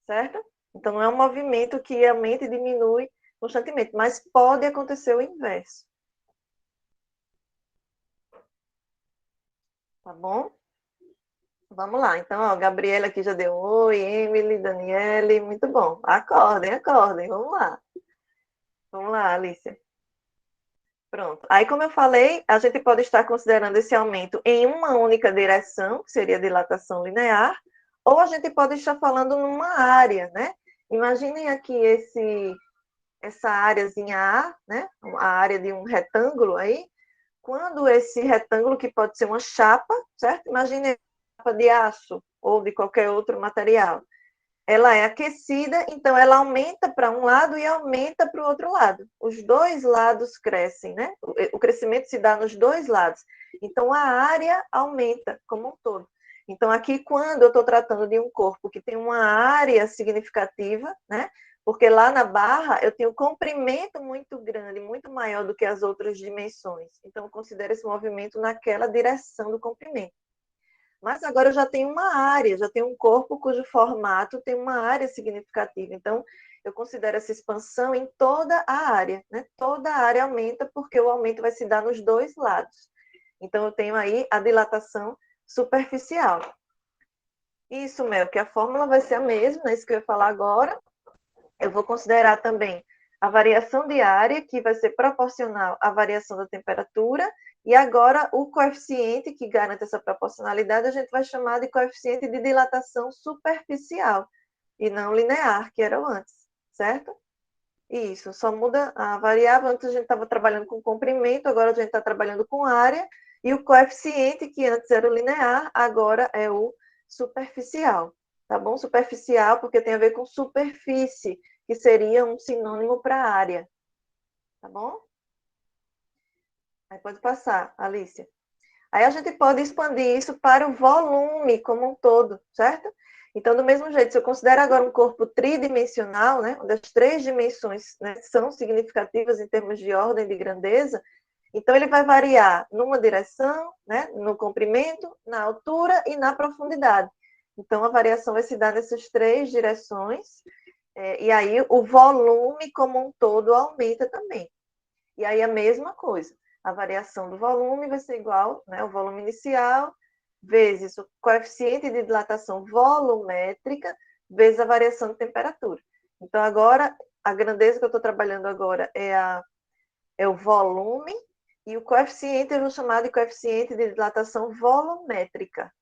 Certo? Então, não é um movimento que aumenta e diminui constantemente, mas pode acontecer o inverso. Tá bom? Vamos lá. Então, ó, Gabriela aqui já deu um oi, Emily, Daniele, muito bom. Acordem, acordem, vamos lá. Vamos lá, Alicia. Pronto. Aí, como eu falei, a gente pode estar considerando esse aumento em uma única direção, que seria a dilatação linear, ou a gente pode estar falando numa área, né? Imaginem aqui essa áreazinha A, né? A área de um retângulo aí. Quando esse retângulo, que pode ser uma chapa, certo? Imagine uma chapa de aço ou de qualquer outro material. Ela é aquecida, então ela aumenta para um lado e aumenta para o outro lado. Os dois lados crescem, né? O crescimento se dá nos dois lados. Então a área aumenta como um todo. Então aqui, quando eu estou tratando de um corpo que tem uma área significativa, né? Porque lá na barra eu tenho um comprimento muito grande, muito maior do que as outras dimensões. Então eu considero esse movimento naquela direção do comprimento. Mas agora eu já tenho uma área, já tenho um corpo cujo formato tem uma área significativa. Então, eu considero essa expansão em toda a área, né? Toda a área aumenta porque o aumento vai se dar nos dois lados. Então, eu tenho aí a dilatação superficial. Isso, Mel, que a fórmula vai ser a mesma, é isso que eu ia falar agora. Eu vou considerar também a variação de área, que vai ser proporcional à variação da temperatura, e agora o coeficiente que garante essa proporcionalidade, a gente vai chamar de coeficiente de dilatação superficial, e não linear, que era o antes, certo? Isso, só muda a variável. Antes a gente estava trabalhando com comprimento, agora a gente está trabalhando com área, e o coeficiente, que antes era o linear, agora é o superficial, tá bom? Superficial, porque tem a ver com superfície, que seria um sinônimo para área, tá bom? Aí pode passar, Alicia. Aí a gente pode expandir isso para o volume como um todo, certo? Então, do mesmo jeito, se eu considero agora um corpo tridimensional, né, onde as três dimensões, né, são significativas em termos de ordem de grandeza, então ele vai variar numa direção, né, no comprimento, na altura e na profundidade. Então, a variação vai se dar nessas três direções, e aí o volume como um todo aumenta também. E aí a mesma coisa, a variação do volume vai ser igual, né, o volume inicial, vezes o coeficiente de dilatação volumétrica, vezes a variação de temperatura. Então, agora, a grandeza que eu estou trabalhando agora é o volume, e o coeficiente eu vou chamar de coeficiente de dilatação volumétrica.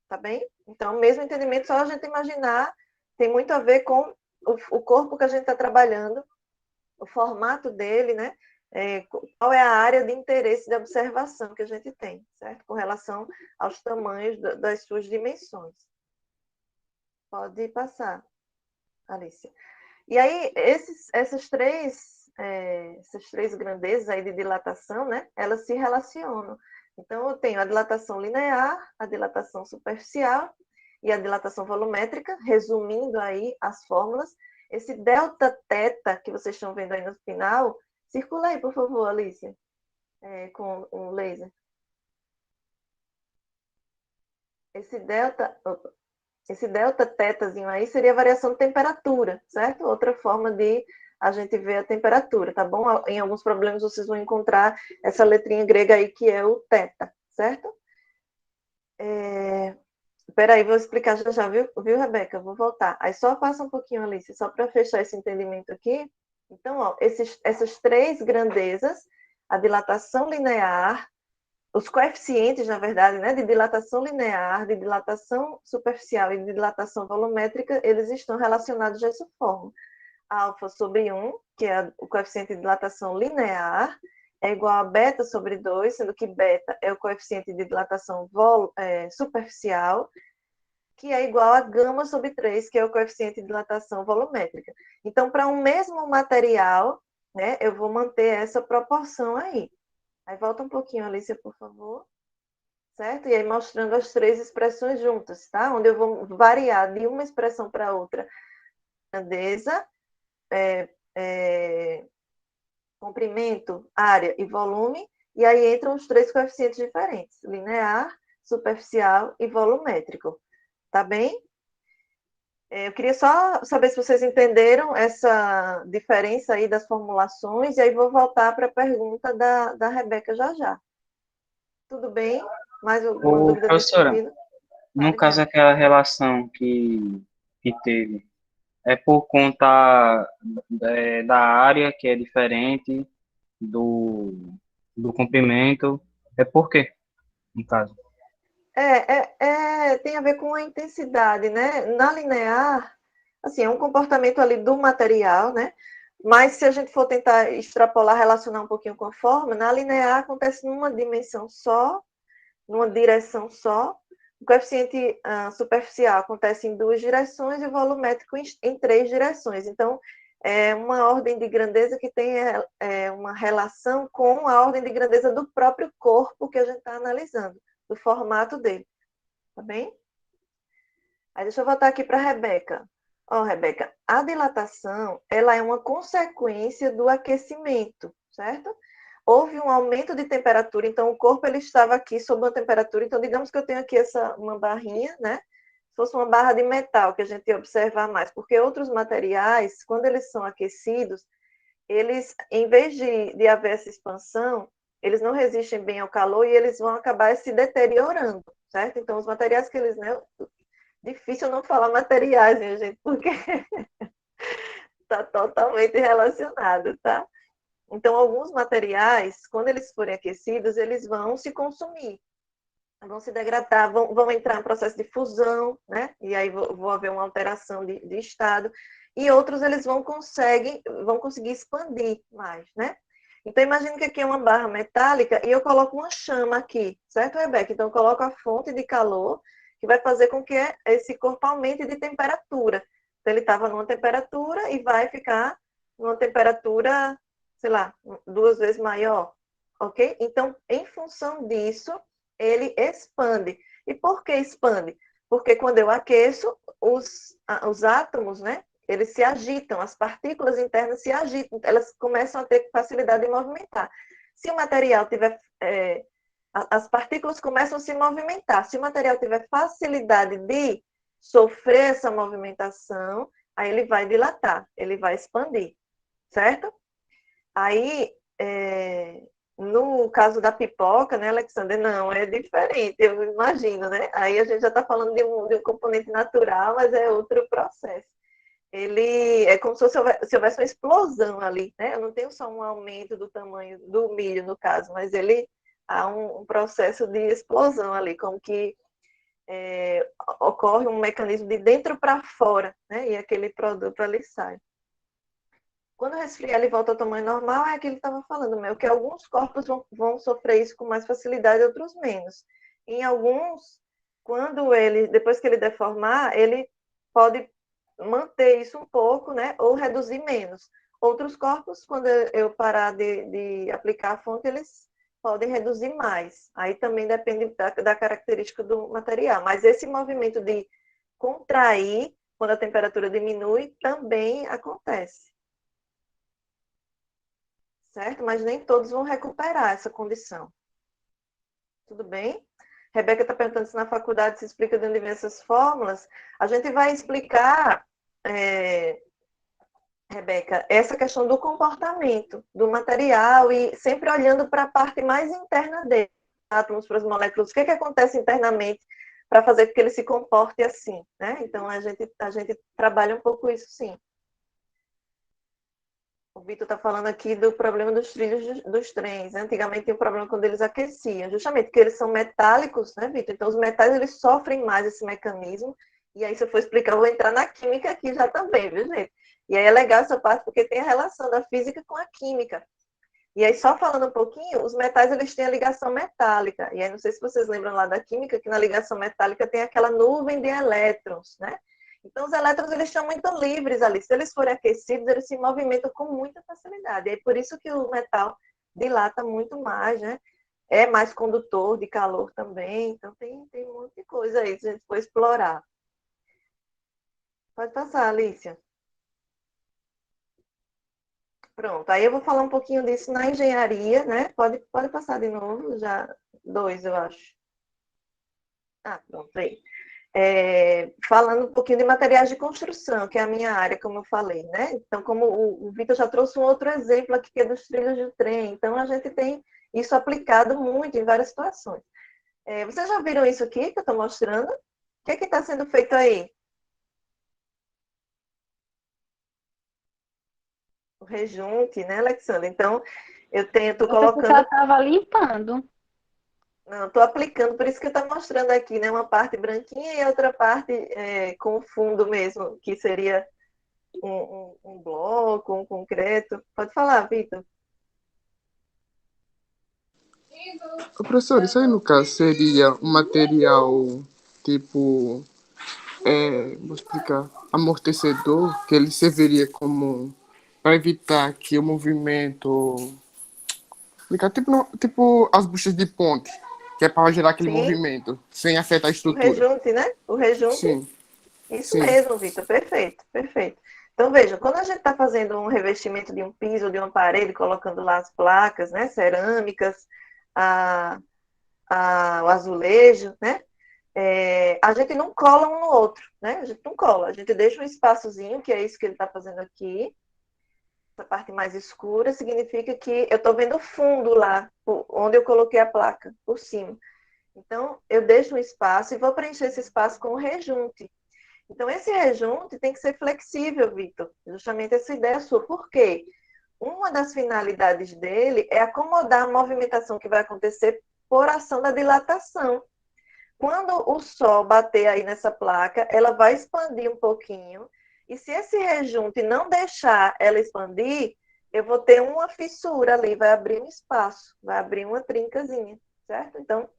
Tá bem? Então, o mesmo entendimento, só a gente imaginar, tem muito a ver com o corpo que a gente está trabalhando, o formato dele, né? Qual é a área de interesse de observação que a gente tem, certo? Com relação aos tamanhos das suas dimensões. Pode passar, Alicia. E aí, essas três grandezas aí de dilatação, né? Elas se relacionam. Então, eu tenho a dilatação linear, a dilatação superficial e a dilatação volumétrica, resumindo aí as fórmulas. Esse delta teta que vocês estão vendo aí no final, circula aí, por favor, Alicia, com um laser. Esse delta tetazinho aí seria a variação de temperatura, certo? Outra forma de a gente ver a temperatura, tá bom? Em alguns problemas vocês vão encontrar essa letrinha grega aí que é o teta, certo? Peraí, vou explicar já já, viu, Rebeca? Vou voltar. Aí só passa um pouquinho, Alice, só para fechar esse entendimento aqui. Então, ó, essas três grandezas, a dilatação linear, os coeficientes, na verdade, né, de dilatação linear, de dilatação superficial e de dilatação volumétrica, eles estão relacionados dessa forma. Alfa sobre 1, que é o coeficiente de dilatação linear, é igual a beta sobre 2, sendo que beta é o coeficiente de dilatação superficial, que é igual a gama sobre 3, que é o coeficiente de dilatação volumétrica. Então, para um mesmo material, né, eu vou manter essa proporção aí. Aí volta um pouquinho, Alicia, por favor. Certo? E aí mostrando as 3 expressões juntas, tá? Onde eu vou variar de uma expressão para outra. Grandeza, comprimento, área e volume. E aí entram os 3 coeficientes diferentes. Linear, superficial e volumétrico. Tá bem? Eu queria só saber se vocês entenderam essa diferença aí das formulações, e aí vou voltar para a pergunta da Rebeca já já. Tudo bem? Mais alguma Ô, dúvida nesse professora, sentido? no Fale, caso Rebeca. aquela relação que teve, é por conta da área que é diferente do, do comprimento, é por quê, no caso? Tem a ver com a intensidade, né? Na linear, assim, é um comportamento ali do material, né? Mas se a gente for tentar extrapolar, relacionar um pouquinho com a forma, na linear acontece numa dimensão só, numa direção só. O coeficiente superficial acontece em 2 direções e o volumétrico em 3 direções. Então, é uma ordem de grandeza que tem uma relação com a ordem de grandeza do próprio corpo que a gente está analisando, do formato dele. Tá bem? Aí deixa eu voltar aqui para a Rebeca. Ó, Rebeca, a dilatação, ela é uma consequência do aquecimento, certo? Houve um aumento de temperatura, então o corpo ele estava aqui sob uma temperatura, então digamos que eu tenho aqui uma barrinha, né? Se fosse uma barra de metal, que a gente ia observar mais, porque outros materiais, quando eles são aquecidos, eles, em vez de haver essa expansão, eles não resistem bem ao calor e eles vão acabar se deteriorando, certo? Então, os materiais que eles, né? Difícil não falar materiais, minha gente, porque está totalmente relacionado, tá? Então, alguns materiais, quando eles forem aquecidos, eles vão se consumir, vão se degradar, vão entrar em processo de fusão, né? E aí vou haver uma alteração de estado. E outros, eles vão conseguir expandir mais, né? Então, imagine que aqui é uma barra metálica e eu coloco uma chama aqui, certo, Rebeca? Então, eu coloco a fonte de calor, que vai fazer com que esse corpo aumente de temperatura. Então, ele estava numa temperatura e vai ficar numa temperatura, sei lá, 2 vezes maior, ok? Então, em função disso, ele expande. E por que expande? Porque quando eu aqueço, os átomos, né, eles se agitam, as partículas internas se agitam, elas começam a ter facilidade de movimentar. Se o material tiver... as partículas começam a se movimentar. Se o material tiver facilidade de sofrer essa movimentação, aí ele vai dilatar, ele vai expandir, certo? Aí, no caso da pipoca, né, Alexander, não, é diferente, eu imagino, né? Aí a gente já está falando de um componente natural, mas é outro processo. Ele é como se houvesse uma explosão ali, né? Eu não tenho só um aumento do tamanho do milho, no caso, mas ele há um processo de explosão ali, como que ocorre um mecanismo de dentro para fora, né? E aquele produto ali sai. Quando resfriar ele volta ao tamanho normal, é aquilo que estava falando, meu, que alguns corpos vão sofrer isso com mais facilidade, outros menos. Em alguns, depois que ele deformar, ele pode manter isso um pouco, né, ou reduzir menos. Outros corpos, quando eu parar de aplicar a fonte, eles podem reduzir mais. Aí também depende da característica do material. Mas esse movimento de contrair, quando a temperatura diminui, também acontece. Certo? Mas nem todos vão recuperar essa condição. Tudo bem? Rebeca está perguntando se na faculdade se explica de onde vem essas fórmulas. A gente vai explicar, Rebeca, essa questão do comportamento do material e sempre olhando para a parte mais interna dele, átomos para as moléculas, o que acontece internamente para fazer com que ele se comporte assim, né? Então, a gente trabalha um pouco isso, sim. O Vitor está falando aqui do problema dos trilhos dos trens. Né? Antigamente tinha um problema quando eles aqueciam, justamente porque eles são metálicos, né, Vitor? Então, os metais eles sofrem mais esse mecanismo. E aí, se eu for explicar, eu vou entrar na química aqui já também, viu, gente? E aí é legal essa parte, porque tem a relação da física com a química. E aí, só falando um pouquinho, os metais eles têm a ligação metálica. E aí, não sei se vocês lembram lá da química, que na ligação metálica tem aquela nuvem de elétrons, né? Então, os elétrons eles estão muito livres ali. Se eles forem aquecidos, eles se movimentam com muita facilidade. E é por isso que o metal dilata muito mais, né? É mais condutor de calor também. Então, tem um monte de coisa aí que a gente for explorar. Pode passar, Alicia. Pronto, aí eu vou falar um pouquinho disso na engenharia, né? Pode passar de novo, já 2, eu acho. Ah, pronto, aí. Falando um pouquinho de materiais de construção, que é a minha área, como eu falei, né? Então, como o Vitor já trouxe um outro exemplo aqui, que é dos trilhos de trem. Então, a gente tem isso aplicado muito em várias situações. Vocês já viram isso aqui que eu estou mostrando? O que é que está sendo feito aí? O rejunte, né, Alexandre? Então, estou Eu pensei que ela colocando. estava limpando. Não, estou aplicando, por isso que eu estou mostrando aqui, né? Uma parte branquinha e outra parte com fundo mesmo, que seria um bloco, um concreto. Pode falar, Vitor. Professor, isso aí no caso seria um material tipo, vou explicar, amortecedor, que ele serviria como para evitar que o movimento, explicar, tipo as buchas de ponte, que é para gerar aquele Sim, movimento, sem afetar a o estrutura. rejunte, né? O rejunte, Sim, isso sim. mesmo, Vitor, perfeito, perfeito. Então, veja, quando a gente está fazendo um revestimento de um piso, de uma parede, colocando lá as placas, né, cerâmicas, a, o azulejo, né, a gente não cola um no outro, né, a gente não cola, a gente deixa um espaçozinho, que é isso que ele está fazendo aqui, essa parte mais escura, significa que eu estou vendo o fundo lá, onde eu coloquei a placa, por cima. Então, eu deixo um espaço e vou preencher esse espaço com o rejunte. Então, esse rejunte tem que ser flexível, Vitor. Justamente essa ideia sua. Por quê? Uma das finalidades dele é acomodar a movimentação que vai acontecer por ação da dilatação. Quando o sol bater aí nessa placa, ela vai expandir um pouquinho. E se esse rejunte não deixar ela expandir, eu vou ter uma fissura ali, vai abrir um espaço, vai abrir uma trincazinha, certo? Então,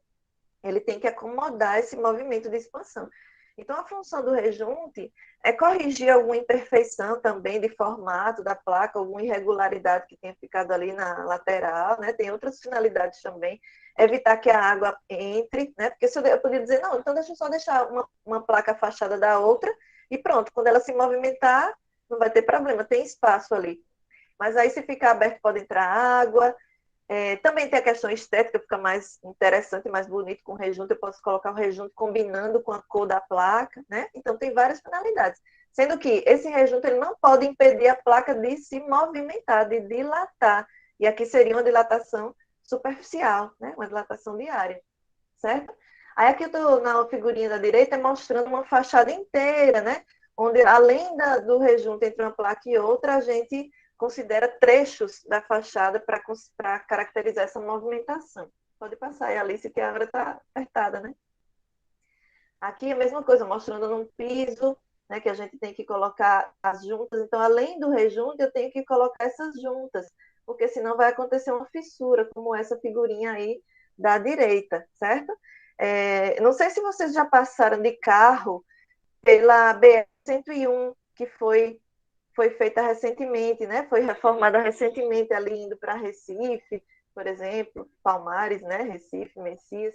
ele tem que acomodar esse movimento de expansão. Então, a função do rejunte é corrigir alguma imperfeição também de formato da placa, alguma irregularidade que tenha ficado ali na lateral, né? Tem outras finalidades também, evitar que a água entre, né? Porque se eu podia dizer, não, então deixa eu só deixar uma placa afastada da outra e pronto, quando ela se movimentar, não vai ter problema, tem espaço ali. Mas aí, se ficar aberto, pode entrar água. Também tem a questão estética, fica mais interessante, mais bonito com o rejunte. Eu posso colocar o rejunte combinando com a cor da placa, né? Então, tem várias finalidades. Sendo que esse rejunte ele não pode impedir a placa de se movimentar, de dilatar. E aqui seria uma dilatação superficial, né? Uma dilatação diária, certo? Aí aqui eu estou na figurinha da direita mostrando uma fachada inteira, né? Onde, além do rejunte entre uma placa e outra, a gente considera trechos da fachada para caracterizar essa movimentação. Pode passar aí, Alice, que a hora está apertada, né? Aqui a mesma coisa, mostrando num piso, né, que a gente tem que colocar as juntas. Então, além do rejunte, eu tenho que colocar essas juntas, porque senão vai acontecer uma fissura, como essa figurinha aí da direita, certo? Não sei se vocês já passaram de carro pela BR-101, que foi feita recentemente, né? Foi reformada recentemente ali indo para Recife, por exemplo, Palmares, né? Recife, Messias.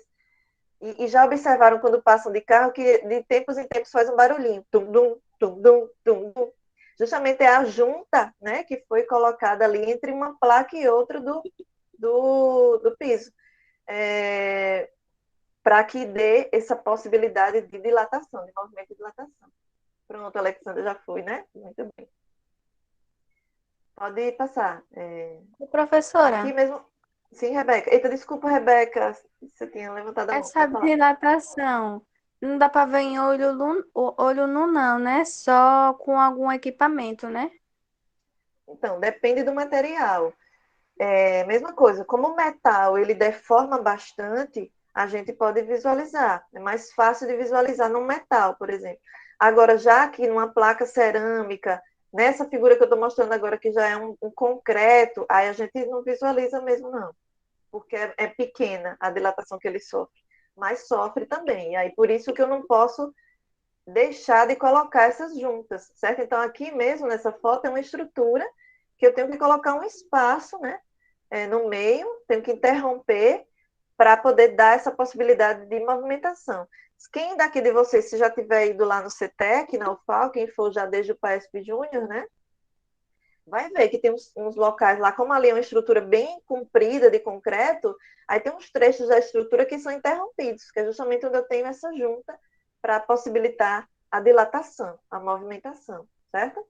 E já observaram quando passam de carro que de tempos em tempos faz um barulhinho, tum dum, tum dum, tum dum. Justamente é a junta, né? Que foi colocada ali entre uma placa e outra do piso. Para que dê essa possibilidade de dilatação, de movimento de dilatação. Pronto, Alexandra já foi, né? Muito bem. Pode passar. Aqui Professora, mesmo. Sim, Rebeca. Eita, desculpa, Rebeca. Você tinha levantado a mão. essa Pode falar. dilatação não dá para ver em olho nu, não, né? Só com algum equipamento, né? Então, depende do material. Mesma coisa, como o metal ele deforma bastante, a gente pode visualizar. É mais fácil de visualizar no metal, por exemplo. Agora, já que numa placa cerâmica, Nessa figura que eu estou mostrando agora, que já é um concreto, aí a gente não visualiza mesmo, não, porque é pequena a dilatação que ele sofre, mas sofre também. E aí, por isso que eu não posso deixar de colocar essas juntas, certo? Então, aqui mesmo, nessa foto, é uma estrutura que eu tenho que colocar um espaço, né, no meio, tenho que interromper para poder dar essa possibilidade de movimentação. Quem daqui de vocês, se já tiver ido lá no CETEC, na UFAL, quem for já desde o PAESP Júnior, né, vai ver que tem uns locais lá, como ali é uma estrutura bem comprida de concreto, aí tem uns trechos da estrutura que são interrompidos, que é justamente onde eu tenho essa junta para possibilitar a dilatação, a movimentação, certo?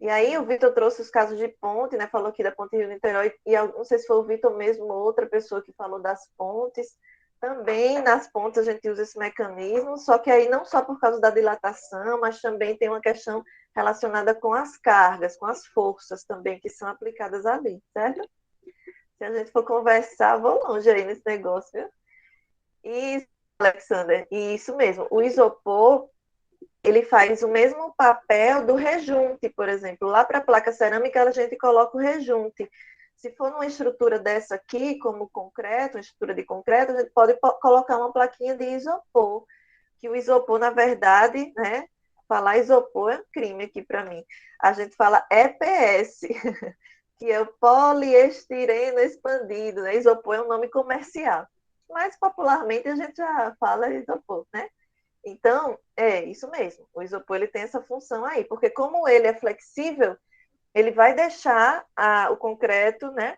E aí o Vitor trouxe os casos de ponte, né? Falou aqui da ponte Rio-Niterói, e não sei se foi o Vitor mesmo ou outra pessoa que falou das pontes. Também nas pontes a gente usa esse mecanismo, só que aí não só por causa da dilatação, mas também tem uma questão relacionada com as cargas, com as forças também que são aplicadas ali, certo? Se a gente for conversar, vou longe aí nesse negócio, viu? E, Alexander, isso mesmo, o isopor, ele faz o mesmo papel do rejunte, por exemplo. Lá para a placa cerâmica, a gente coloca o rejunte. Se for numa estrutura dessa aqui, como concreto, uma estrutura de concreto, a gente pode colocar uma plaquinha de isopor, que o isopor, na verdade, né, falar isopor é um crime aqui para mim. A gente fala EPS, que é o poliestireno expandido, né? Isopor é um nome comercial. Mas, popularmente, a gente já fala isopor, né? Então, é isso mesmo. O isopor ele tem essa função aí, porque como ele é flexível, ele vai deixar o concreto, né,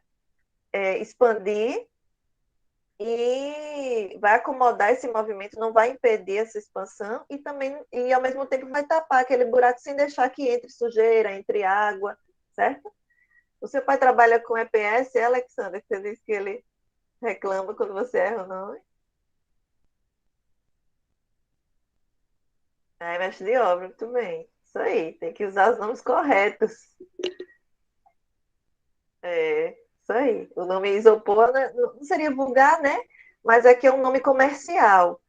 expandir e vai acomodar esse movimento, não vai impedir essa expansão e também, e ao mesmo tempo vai tapar aquele buraco sem deixar que entre sujeira, entre água, certo? O seu pai trabalha com EPS, Alexandre, que você disse que ele reclama quando você erra o nome. É mestre de obra, muito bem. Isso aí, tem que usar os nomes corretos. É, isso aí. O nome isopor né, não seria vulgar, né? Mas é que é um nome comercial.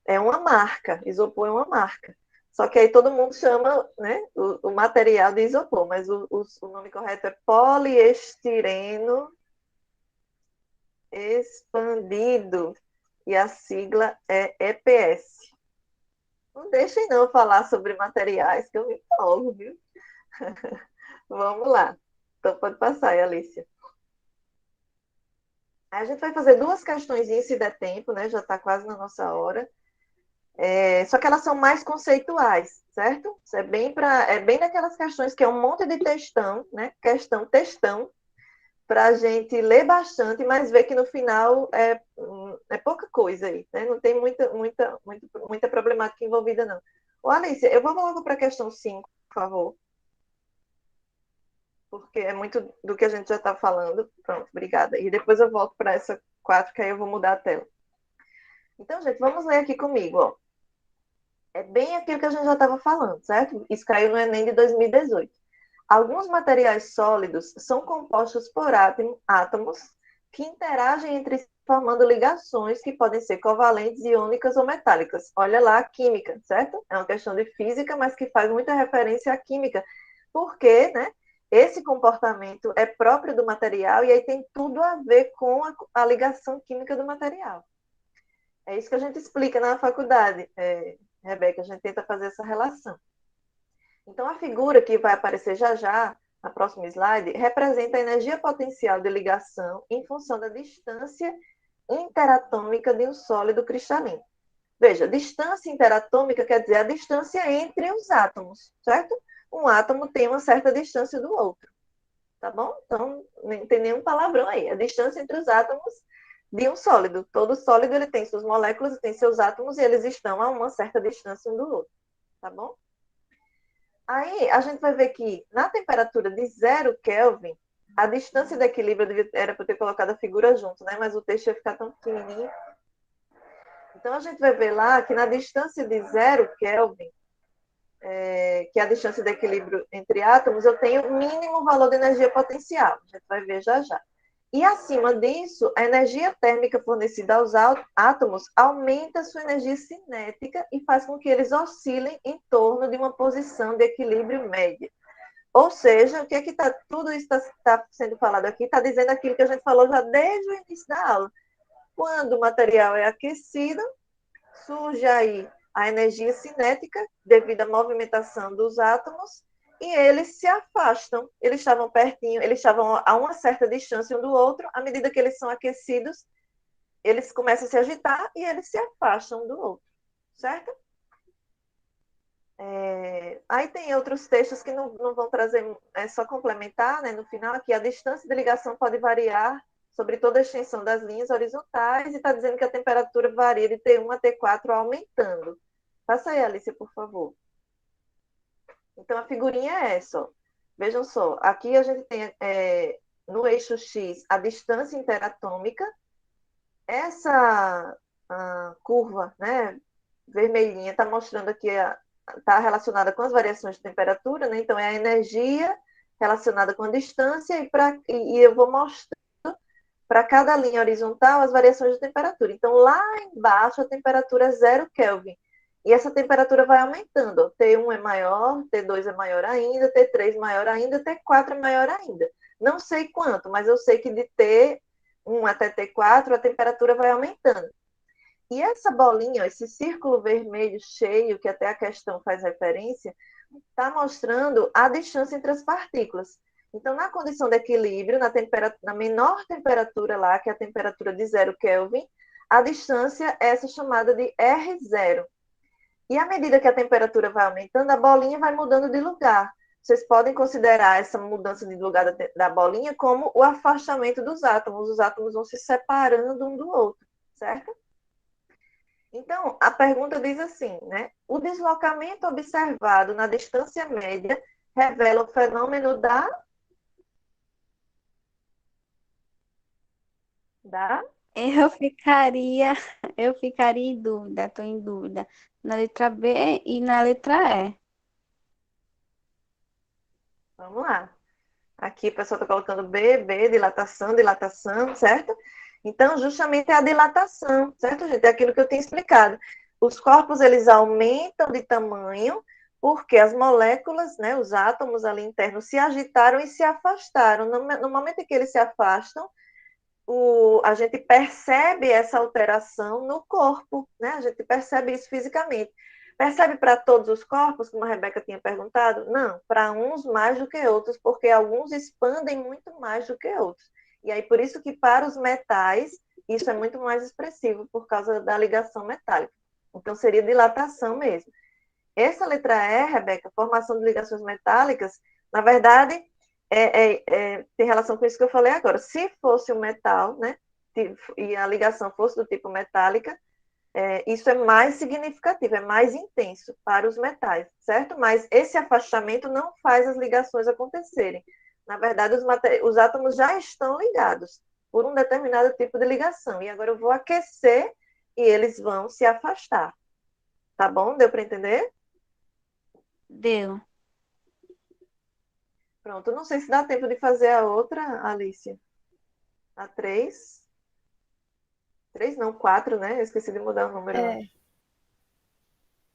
É uma marca. Isopor é uma marca. Só que aí todo mundo chama né, o material de isopor, mas o nome correto é poliestireno expandido. E a sigla é EPS. Não deixem não falar sobre materiais, que eu me empolgo, viu? Vamos lá. Então pode passar aí, Alicia. Aí a gente vai fazer duas questões se der tempo, né? Já está quase na nossa hora. Só que elas são mais conceituais, certo? Isso é bem daquelas questões que é um monte de textão, né? Textão, para a gente ler bastante, mas ver que no final é pouca coisa aí, né? Não tem muita problemática envolvida, não. Ô, Alice, eu vou logo para a questão 5, por favor. Porque é muito do que a gente já está falando. Pronto, obrigada. E depois eu volto para essa 4, que aí eu vou mudar a tela. Então, gente, vamos ler aqui comigo, ó. É bem aquilo que a gente já estava falando, certo? Isso caiu no Enem de 2018. Alguns materiais sólidos são compostos por átomos que interagem entre si, formando ligações que podem ser covalentes, iônicas ou metálicas. Olha lá a química, certo? É uma questão de física, mas que faz muita referência à química. Porque, né? Esse comportamento é próprio do material e aí tem tudo a ver com a ligação química do material. É isso que a gente explica na faculdade, Rebeca, a gente tenta fazer essa relação. Então, a figura que vai aparecer já já, na próxima slide, representa a energia potencial de ligação em função da distância interatômica de um sólido cristalino. Veja, distância interatômica quer dizer a distância entre os átomos, certo? Um átomo tem uma certa distância do outro, tá bom? Então, não tem nenhum palavrão aí. A distância entre os átomos de um sólido. Todo sólido ele tem suas moléculas, tem seus átomos e eles estão a uma certa distância um do outro, tá bom? Aí, a gente vai ver que na temperatura de 0 Kelvin, a distância de equilíbrio era para ter colocado a figura junto, né? Mas o texto ia ficar tão pequenininho. Então, a gente vai ver lá que na distância de 0 Kelvin, que é a distância de equilíbrio entre átomos, eu tenho o mínimo valor de energia potencial. A gente vai ver já já. E acima disso, a energia térmica fornecida aos átomos aumenta sua energia cinética e faz com que eles oscilem em torno de uma posição de equilíbrio média. Ou seja, o que é que tudo isso está sendo falado aqui, está dizendo aquilo que a gente falou já desde o início da aula. Quando o material é aquecido, surge aí a energia cinética devido à movimentação dos átomos e eles se afastam. Eles estavam pertinho, eles estavam a uma certa distância um do outro. À medida que eles são aquecidos, eles começam a se agitar e eles se afastam um do outro, certo? Aí tem outros textos que não vão trazer, é só complementar, né, no final, aqui a distância de ligação pode variar sobre toda a extensão das linhas horizontais, e está dizendo que a temperatura varia de T1 a T4 aumentando. Passa aí, Alicia, por favor. Então, a figurinha é essa, ó. Vejam só, aqui a gente tem no eixo X a distância interatômica, essa curva, né, vermelhinha, está mostrando aqui, está relacionada com as variações de temperatura, né? Então, é a energia relacionada com a distância, e eu vou mostrar para cada linha horizontal as variações de temperatura. Então, lá embaixo a temperatura é 0 Kelvin. E essa temperatura vai aumentando. T1 é maior, T2 é maior ainda, T3 maior ainda, T4 é maior ainda. Não sei quanto, mas eu sei que de T1 até T4 a temperatura vai aumentando. E essa bolinha, esse círculo vermelho cheio, que até a questão faz referência, está mostrando a distância entre as partículas. Então, na condição de equilíbrio, na menor temperatura lá, que é a temperatura de 0 Kelvin, a distância é essa chamada de R0. E à medida que a temperatura vai aumentando, a bolinha vai mudando de lugar. Vocês podem considerar essa mudança de lugar da bolinha como o afastamento dos átomos. Os átomos vão se separando um do outro, certo? Então, a pergunta diz assim, né? O deslocamento observado na distância média revela o fenômeno da... Eu ficaria em dúvida, estou em dúvida na letra B e na letra E. Vamos lá. Aqui o pessoal está colocando B, dilatação, certo? Então, justamente é a dilatação, certo, gente? É aquilo que eu tinha explicado. Os corpos, eles aumentam de tamanho porque as moléculas, né, os átomos ali internos se agitaram e se afastaram. No momento em que eles se afastam, a gente percebe essa alteração no corpo, né? A gente percebe isso fisicamente. Percebe para todos os corpos, como a Rebeca tinha perguntado? Não, para uns mais do que outros, porque alguns expandem muito mais do que outros. E aí, por isso que para os metais, isso é muito mais expressivo, por causa da ligação metálica. Então, seria dilatação mesmo. Essa letra E, Rebeca, formação de ligações metálicas, na verdade, tem relação com isso que eu falei agora. Se fosse um metal, né, e a ligação fosse do tipo metálica, isso é mais significativo, é mais intenso para os metais, certo? Mas esse afastamento não faz as ligações acontecerem. Na verdade, os átomos já estão ligados por um determinado tipo de ligação. E agora eu vou aquecer e eles vão se afastar. Tá bom? Deu para entender? Deu. Pronto. Não sei se dá tempo de fazer a outra, Alicia. A 3. 3 não, 4, né? Eu esqueci de mudar o número.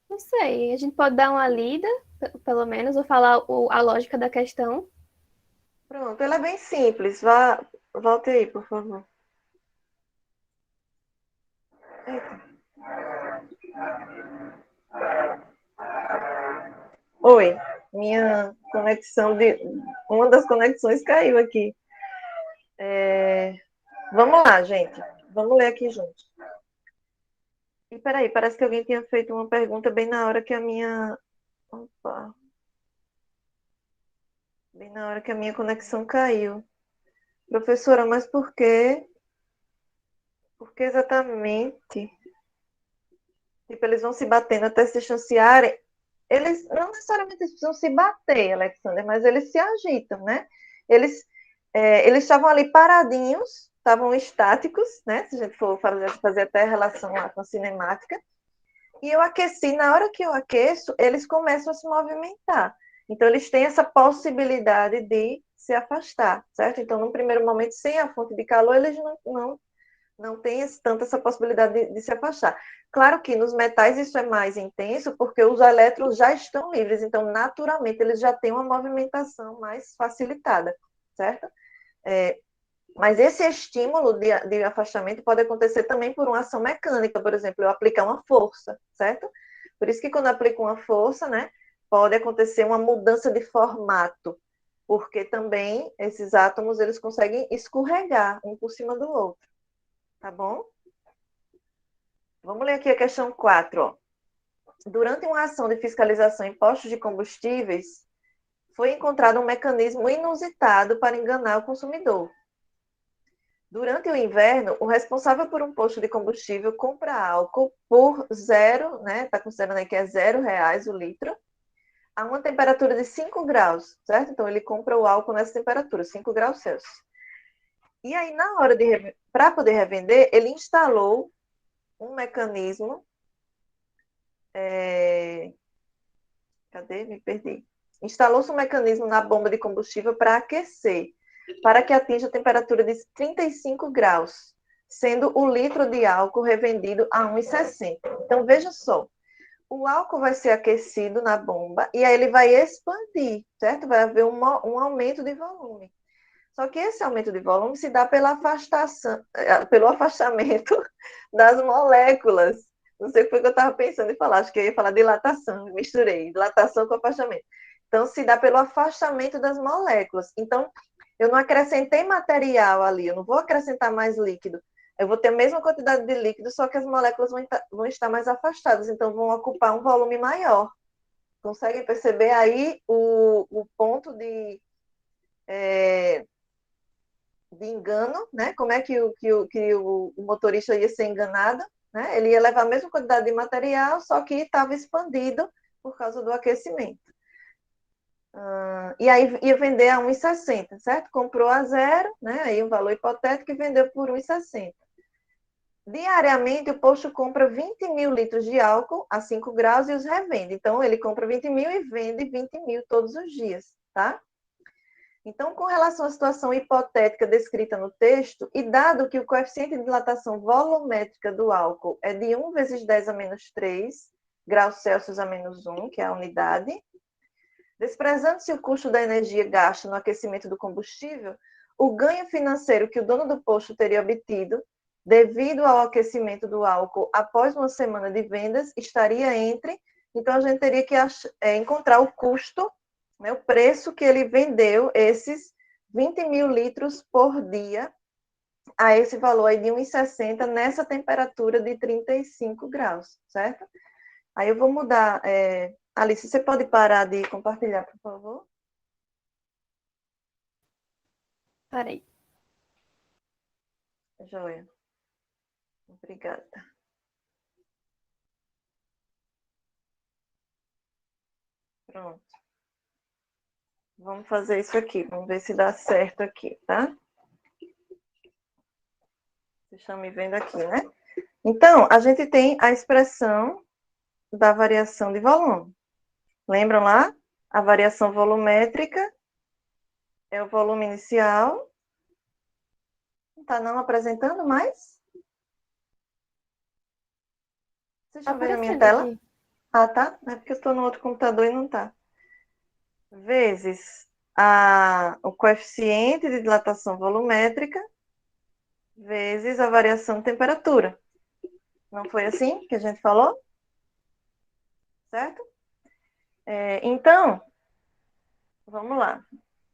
Não sei, a gente pode dar uma lida, pelo menos, ou falar a lógica da questão. Pronto, ela é bem simples. Volte aí, por favor. Eita. Oi, minha conexão uma das conexões caiu aqui. Vamos lá, gente. Vamos ler aqui juntos. E peraí, parece que alguém tinha feito uma pergunta bem na hora que a minha... Opa. Bem na hora que a minha conexão caiu. Professora, mas por quê? Por que exatamente? Tipo, eles vão se batendo até se distanciarem. Eles não necessariamente precisam se bater, Alexander, mas eles se agitam, né? Eles estavam ali paradinhos, estavam estáticos, né? Se a gente for fazer até relação lá com a cinemática. E eu aqueci, na hora que eu aqueço, eles começam a se movimentar. Então, eles têm essa possibilidade de se afastar, certo? Então, no primeiro momento, sem a fonte de calor, eles não tem tanto essa possibilidade de se afastar. Claro que nos metais isso é mais intenso, porque os elétrons já estão livres, então, naturalmente, eles já têm uma movimentação mais facilitada, certo? Mas esse estímulo de afastamento pode acontecer também por uma ação mecânica, por exemplo, eu aplicar uma força, certo? Por isso que quando eu aplico uma força, né, pode acontecer uma mudança de formato, porque também esses átomos, eles conseguem escorregar um por cima do outro, tá bom? Vamos ler aqui a questão 4, ó. Durante uma ação de fiscalização em postos de combustíveis, foi encontrado um mecanismo inusitado para enganar o consumidor. Durante o inverno, o responsável por um posto de combustível compra álcool por zero, né? Está considerando aí que é R$ 0 o litro, a uma temperatura de 5 graus, certo? Então, ele compra o álcool nessa temperatura, 5 graus Celsius. E aí, na hora para poder revender, ele instalou um mecanismo. Cadê? Me perdi. Instalou-se um mecanismo na bomba de combustível para aquecer, para que atinja a temperatura de 35 graus, sendo o litro de álcool revendido a 1,60. Então, veja só, o álcool vai ser aquecido na bomba e aí ele vai expandir, certo? Vai haver um aumento de volume. Só que esse aumento de volume se dá pelo afastamento das moléculas. Não sei o que foi que eu estava pensando em falar, acho que eu ia falar dilatação, misturei, dilatação com afastamento. Então, se dá pelo afastamento das moléculas. Então, eu não acrescentei material ali, eu não vou acrescentar mais líquido. Eu vou ter a mesma quantidade de líquido, só que as moléculas vão estar mais afastadas, então vão ocupar um volume maior. Conseguem perceber aí o ponto de engano, né? Como é que o motorista ia ser enganado, né? Ele ia levar a mesma quantidade de material, só que estava expandido por causa do aquecimento. E aí ia vender a 1,60, certo? Comprou a zero, né? Aí um valor hipotético e vendeu por 1,60. Diariamente, o posto compra 20 mil litros de álcool a 5 graus e os revende. Então, ele compra 20 mil e vende 20 mil todos os dias, tá? Então, com relação à situação hipotética descrita no texto, e dado que o coeficiente de dilatação volumétrica do álcool é de 1 vezes 10 a menos 3 graus Celsius a menos 1, que é a unidade, desprezando-se o custo da energia gasta no aquecimento do combustível, o ganho financeiro que o dono do posto teria obtido, devido ao aquecimento do álcool após uma semana de vendas, estaria entre... Então, a gente teria que encontrar o custo, né, o preço que ele vendeu esses 20 mil litros por dia a esse valor aí de 1,60 nessa temperatura de 35 graus, certo? Aí eu vou mudar. Alice, você pode parar de compartilhar, por favor? Parei. Joia. Obrigada. Pronto. Vamos fazer isso aqui. Vamos ver se dá certo aqui, tá? Vocês estão me vendo aqui, né? Então, a gente tem a expressão da variação de volume. Lembram lá? A variação volumétrica é o volume inicial. Não está não apresentando mais? Vocês estão vendo a minha tela? Aqui. Ah, tá? É porque eu estou no outro computador e não está. Vezes o coeficiente de dilatação volumétrica vezes a variação de temperatura. Não foi assim que a gente falou? Certo? Então, vamos lá.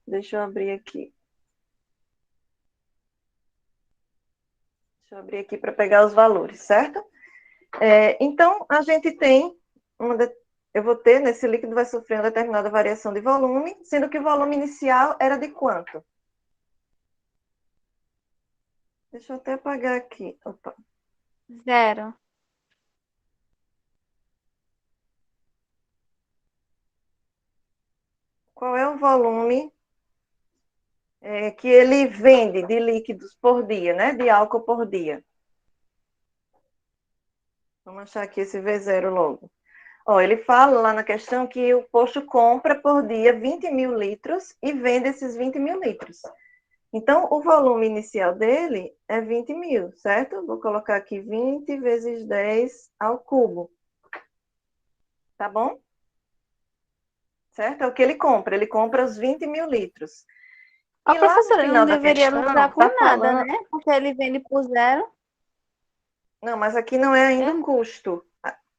Deixa eu abrir aqui. Deixa eu abrir aqui para pegar os valores, certo? Então, a gente tem eu vou ter, nesse líquido vai sofrer uma determinada variação de volume, sendo que o volume inicial era de quanto? Deixa eu até apagar aqui. Opa. 0. Qual é o volume que ele vende de líquidos por dia, né? De álcool por dia. Vamos achar aqui esse V0 logo. Ó, ele fala lá na questão que o posto compra por dia 20 mil litros e vende esses 20 mil litros. Então, o volume inicial dele é 20 mil, certo? Vou colocar aqui 20 vezes 10 ao cubo. Tá bom? Certo? É o que ele compra. Ele compra os 20 mil litros. A E lá no professora não final da deveria questão, lucrar com tá nada, falando... né? Porque ele vende por zero. Não, mas aqui não é ainda o custo.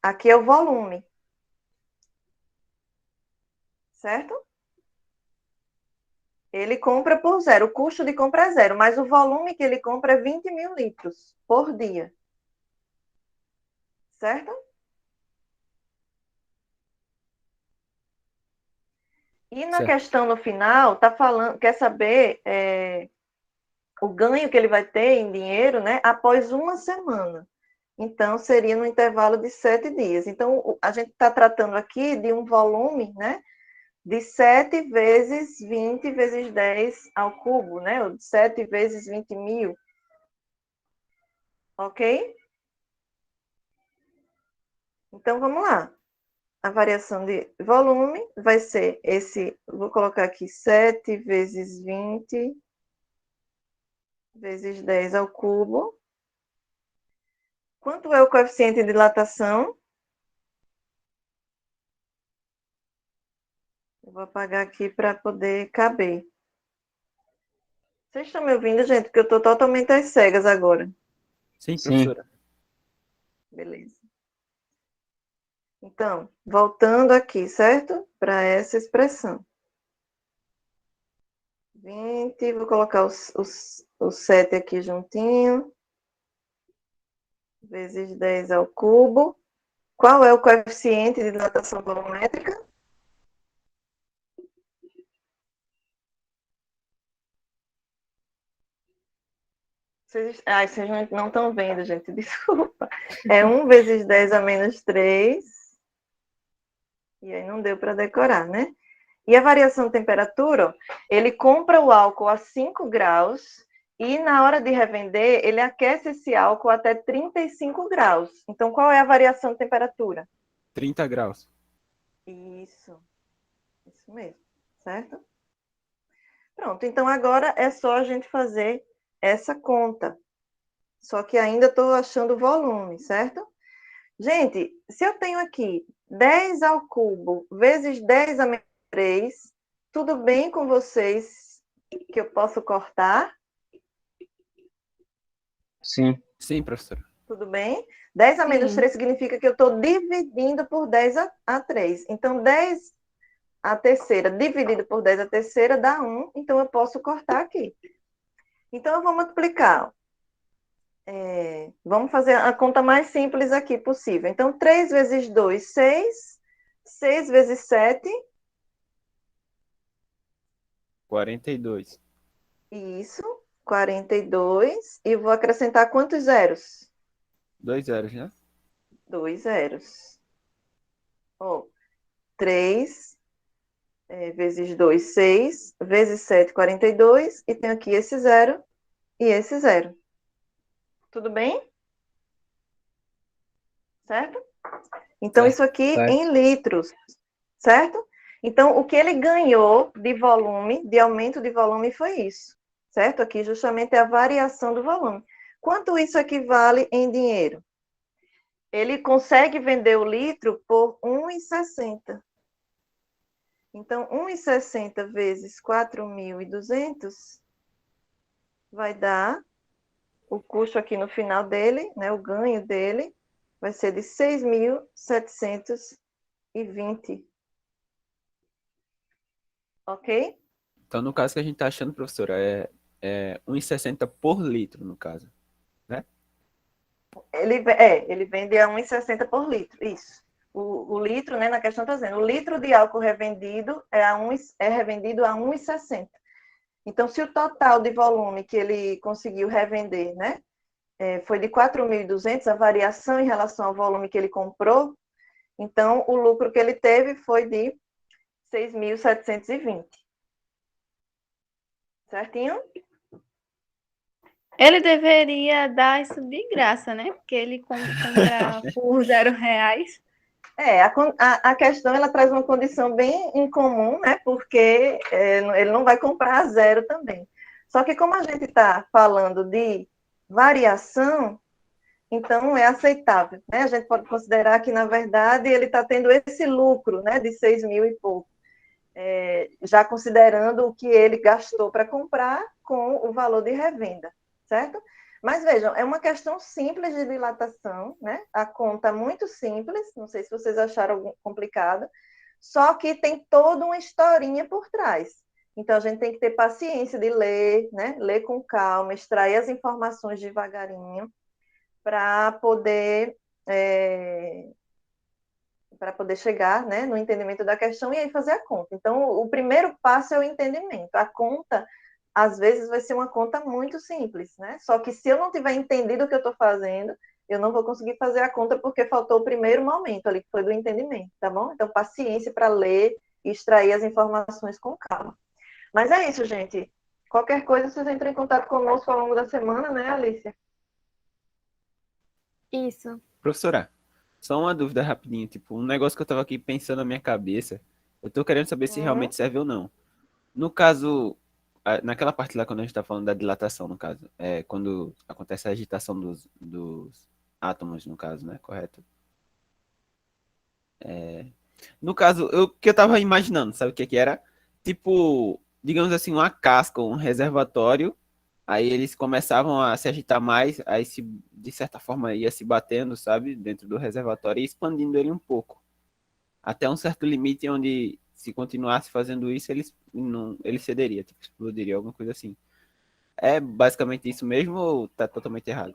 Aqui é o volume. Certo? Ele compra por zero. O custo de compra é zero, mas o volume que ele compra é 20 mil litros por dia. Certo? E na Certo. questão no final, tá falando, quer saber o ganho que ele vai ter em dinheiro, né, após uma semana. Então, seria no intervalo de 7 dias. Então, a gente está tratando aqui de um volume, né, de 7 vezes 20 vezes 10 ao cubo, né, ou de 7 vezes 20 mil. Ok? Então, vamos lá. A variação de volume vai ser esse, vou colocar aqui 7 vezes 20 vezes 10 ao cubo. Quanto é o coeficiente de dilatação? Eu vou apagar aqui para poder caber. Vocês estão me ouvindo, gente? Porque eu estou totalmente às cegas agora. Sim, Sim. professora. Beleza. Então, voltando aqui, certo? Para essa expressão. 20, vou colocar o 7 aqui juntinho. Vezes 10 ao cubo. Qual é o coeficiente de dilatação volumétrica? Vocês não estão vendo, gente, desculpa. É 1 vezes 10 a menos 3. E aí não deu para decorar, né? E a variação de temperatura, ele compra o álcool a 5 graus e na hora de revender, ele aquece esse álcool até 35 graus. Então, qual é a variação de temperatura? 30 graus. Isso mesmo, certo? Pronto, então agora é só a gente fazer essa conta. Só que ainda estou achando o volume, certo? Gente, se eu tenho aqui 10 ao cubo vezes 10 a menos 3, tudo bem com vocês que eu posso cortar? Sim. Sim, professora. Tudo bem? 10 a menos Sim. 3 significa que eu estou dividindo por 10 a 3. Então, 10 a terceira dividido por 10 a terceira dá 1, então eu posso cortar aqui. Então, eu vou multiplicar. Vamos fazer a conta mais simples aqui possível. Então, 3 vezes 2, 6. 6 vezes 7. 42. Isso, 42. E vou acrescentar quantos zeros? 2 zeros, né? 2 zeros. 3 vezes 2, 6. Vezes 7, 42. E tenho aqui esse zero e esse zero. Tudo bem? Certo? Então, Certo. isso aqui Certo. em litros. Certo? Então, o que ele ganhou de volume, de aumento de volume, foi isso. Certo? Aqui justamente é a variação do volume. Quanto isso equivale em dinheiro? Ele consegue vender o litro por 1,60. Então, 1,60 vezes 4.200 vai dar o custo aqui no final dele, né, o ganho dele, vai ser de 6.720. Ok? Então, no caso que a gente está achando, professora, é 1,60 por litro, no caso. Né? Ele vende a 1,60 por litro, isso. O litro, né, na questão está dizendo, o litro de álcool revendido é revendido a 1,60. Então, se o total de volume que ele conseguiu revender, né, foi de 4.200, a variação em relação ao volume que ele comprou, então o lucro que ele teve foi de 6.720. Certinho? Ele deveria dar isso de graça, né? Porque ele compra por R$ 0. A questão ela traz uma condição bem incomum, né? Porque ele não vai comprar a zero também. Só que como a gente está falando de variação, então é aceitável, né? A gente pode considerar que, na verdade, ele está tendo esse lucro, né, de 6 mil e pouco, já considerando o que ele gastou para comprar com o valor de revenda, certo? Mas vejam, é uma questão simples de dilatação, né? A conta é muito simples, não sei se vocês acharam complicado, só que tem toda uma historinha por trás. Então, a gente tem que ter paciência de ler, né? Ler com calma, extrair as informações devagarinho, para poder chegar, né, no entendimento da questão e aí fazer a conta. Então, o primeiro passo é o entendimento. A conta, às vezes, vai ser uma conta muito simples, né? Só que se eu não tiver entendido o que eu estou fazendo, eu não vou conseguir fazer a conta porque faltou o primeiro momento ali, que foi do entendimento, tá bom? Então, paciência para ler e extrair as informações com calma. Mas é isso, gente. Qualquer coisa, vocês entram em contato conosco ao longo da semana, né, Alicia? Isso. Professora, só uma dúvida rapidinho, tipo, um negócio que eu tava aqui pensando na minha cabeça, eu tô querendo saber se realmente serve ou não. No caso, naquela parte lá quando a gente tá falando da dilatação, no caso, quando acontece a agitação dos átomos, no caso, né, correto? No caso, o que eu tava imaginando, sabe o que que era? Tipo, digamos assim, uma casca, um reservatório. Aí eles começavam a se agitar mais, aí se, de certa forma ia se batendo, sabe, dentro do reservatório e expandindo ele um pouco. Até um certo limite onde, se continuasse fazendo isso, ele cederia, tipo, explodiria, alguma coisa assim. É basicamente isso mesmo ou tá totalmente errado?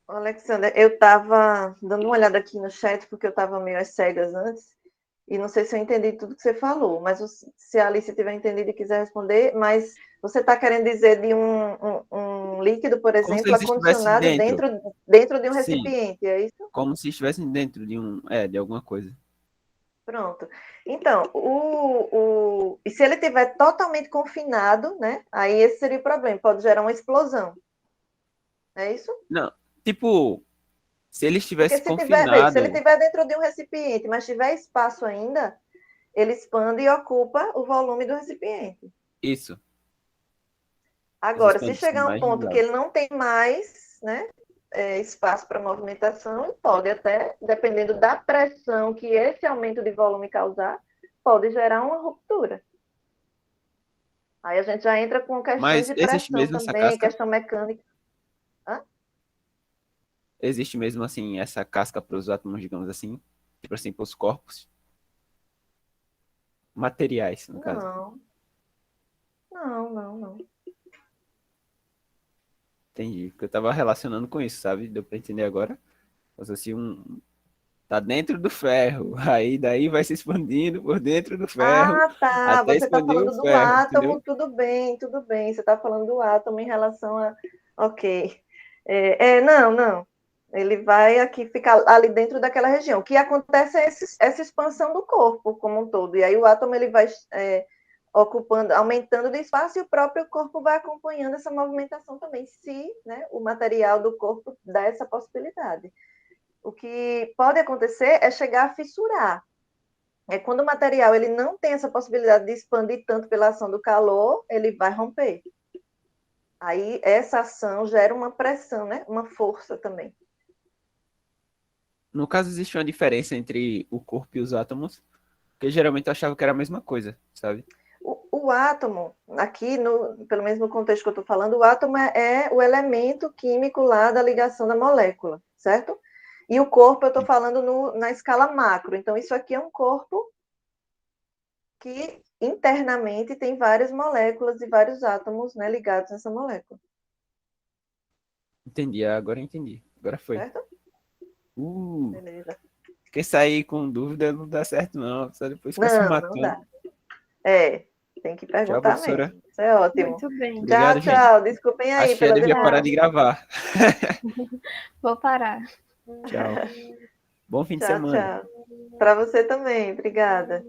Alexander, eu estava dando uma olhada aqui no chat, porque eu estava meio às cegas antes, e não sei se eu entendi tudo que você falou, mas se a Alice tiver entendido e quiser responder, mas você está querendo dizer de um líquido, por Como se exemplo, eles estivessem acondicionado dentro. dentro de um Sim, recipiente, é isso? como se estivessem dentro de alguma coisa. Pronto. Então, e se ele estiver totalmente confinado, né, aí esse seria o problema, pode gerar uma explosão, é isso? Não, tipo, se ele Porque estivesse se tiver, veja, se ele confinado, estiver dentro de um recipiente, mas tiver espaço ainda, ele expande e ocupa o volume do recipiente. isso, Agora, se expande-se chegar a um mais ponto que gás. ele não tem mais, né, espaço para movimentação, ele pode até, dependendo da pressão que esse aumento de volume causar, pode gerar uma ruptura. Aí a gente já entra com questões Mas de existe pressão mesmo essa também, casca? questão mecânica. Hã? Existe mesmo assim essa casca para os átomos, digamos assim, tipo assim, para os corpos materiais, no caso. Não, não. Entendi. Porque eu tava relacionando com isso, sabe? Deu para entender agora. Mas assim, tá dentro do ferro, aí daí vai se expandindo por dentro do ferro Ah, tá. até Você está expandir o falando do ferro, átomo, entendeu? tudo bem, tudo bem. Você está falando do átomo em relação a. Ok. Não. Ele vai aqui ficar ali dentro daquela região. O que acontece é essa expansão do corpo como um todo. E aí o átomo ele vai ocupando, aumentando de espaço e o próprio corpo vai acompanhando essa movimentação também, se, né, o material do corpo dá essa possibilidade. O que pode acontecer é chegar a fissurar. Quando o material ele não tem essa possibilidade de expandir tanto pela ação do calor, ele vai romper. Aí essa ação gera uma pressão, né? Uma força também. No caso, existe uma diferença entre o corpo e os átomos, porque geralmente eu achava que era a mesma coisa, sabe? O átomo, aqui, pelo menos no contexto que eu estou falando, o átomo é o elemento químico lá da ligação da molécula, certo? E o corpo, eu estou falando na escala macro. Então, isso aqui é um corpo que internamente tem várias moléculas e vários átomos, né, ligados nessa molécula. Entendi, agora eu entendi. Agora foi. Certo? Beleza. Porque sair com dúvida não dá certo, não. Só depois fica se Não matando. dá. Tem que Tchau, perguntar professora. mesmo. Isso é ótimo. Muito bem. Obrigado, Tchau, gente. tchau. Desculpem Acho aí que já pela devia parar demora. de gravar. Vou parar. Tchau. Bom fim de Tchau, semana. tchau. Para você também. Obrigada.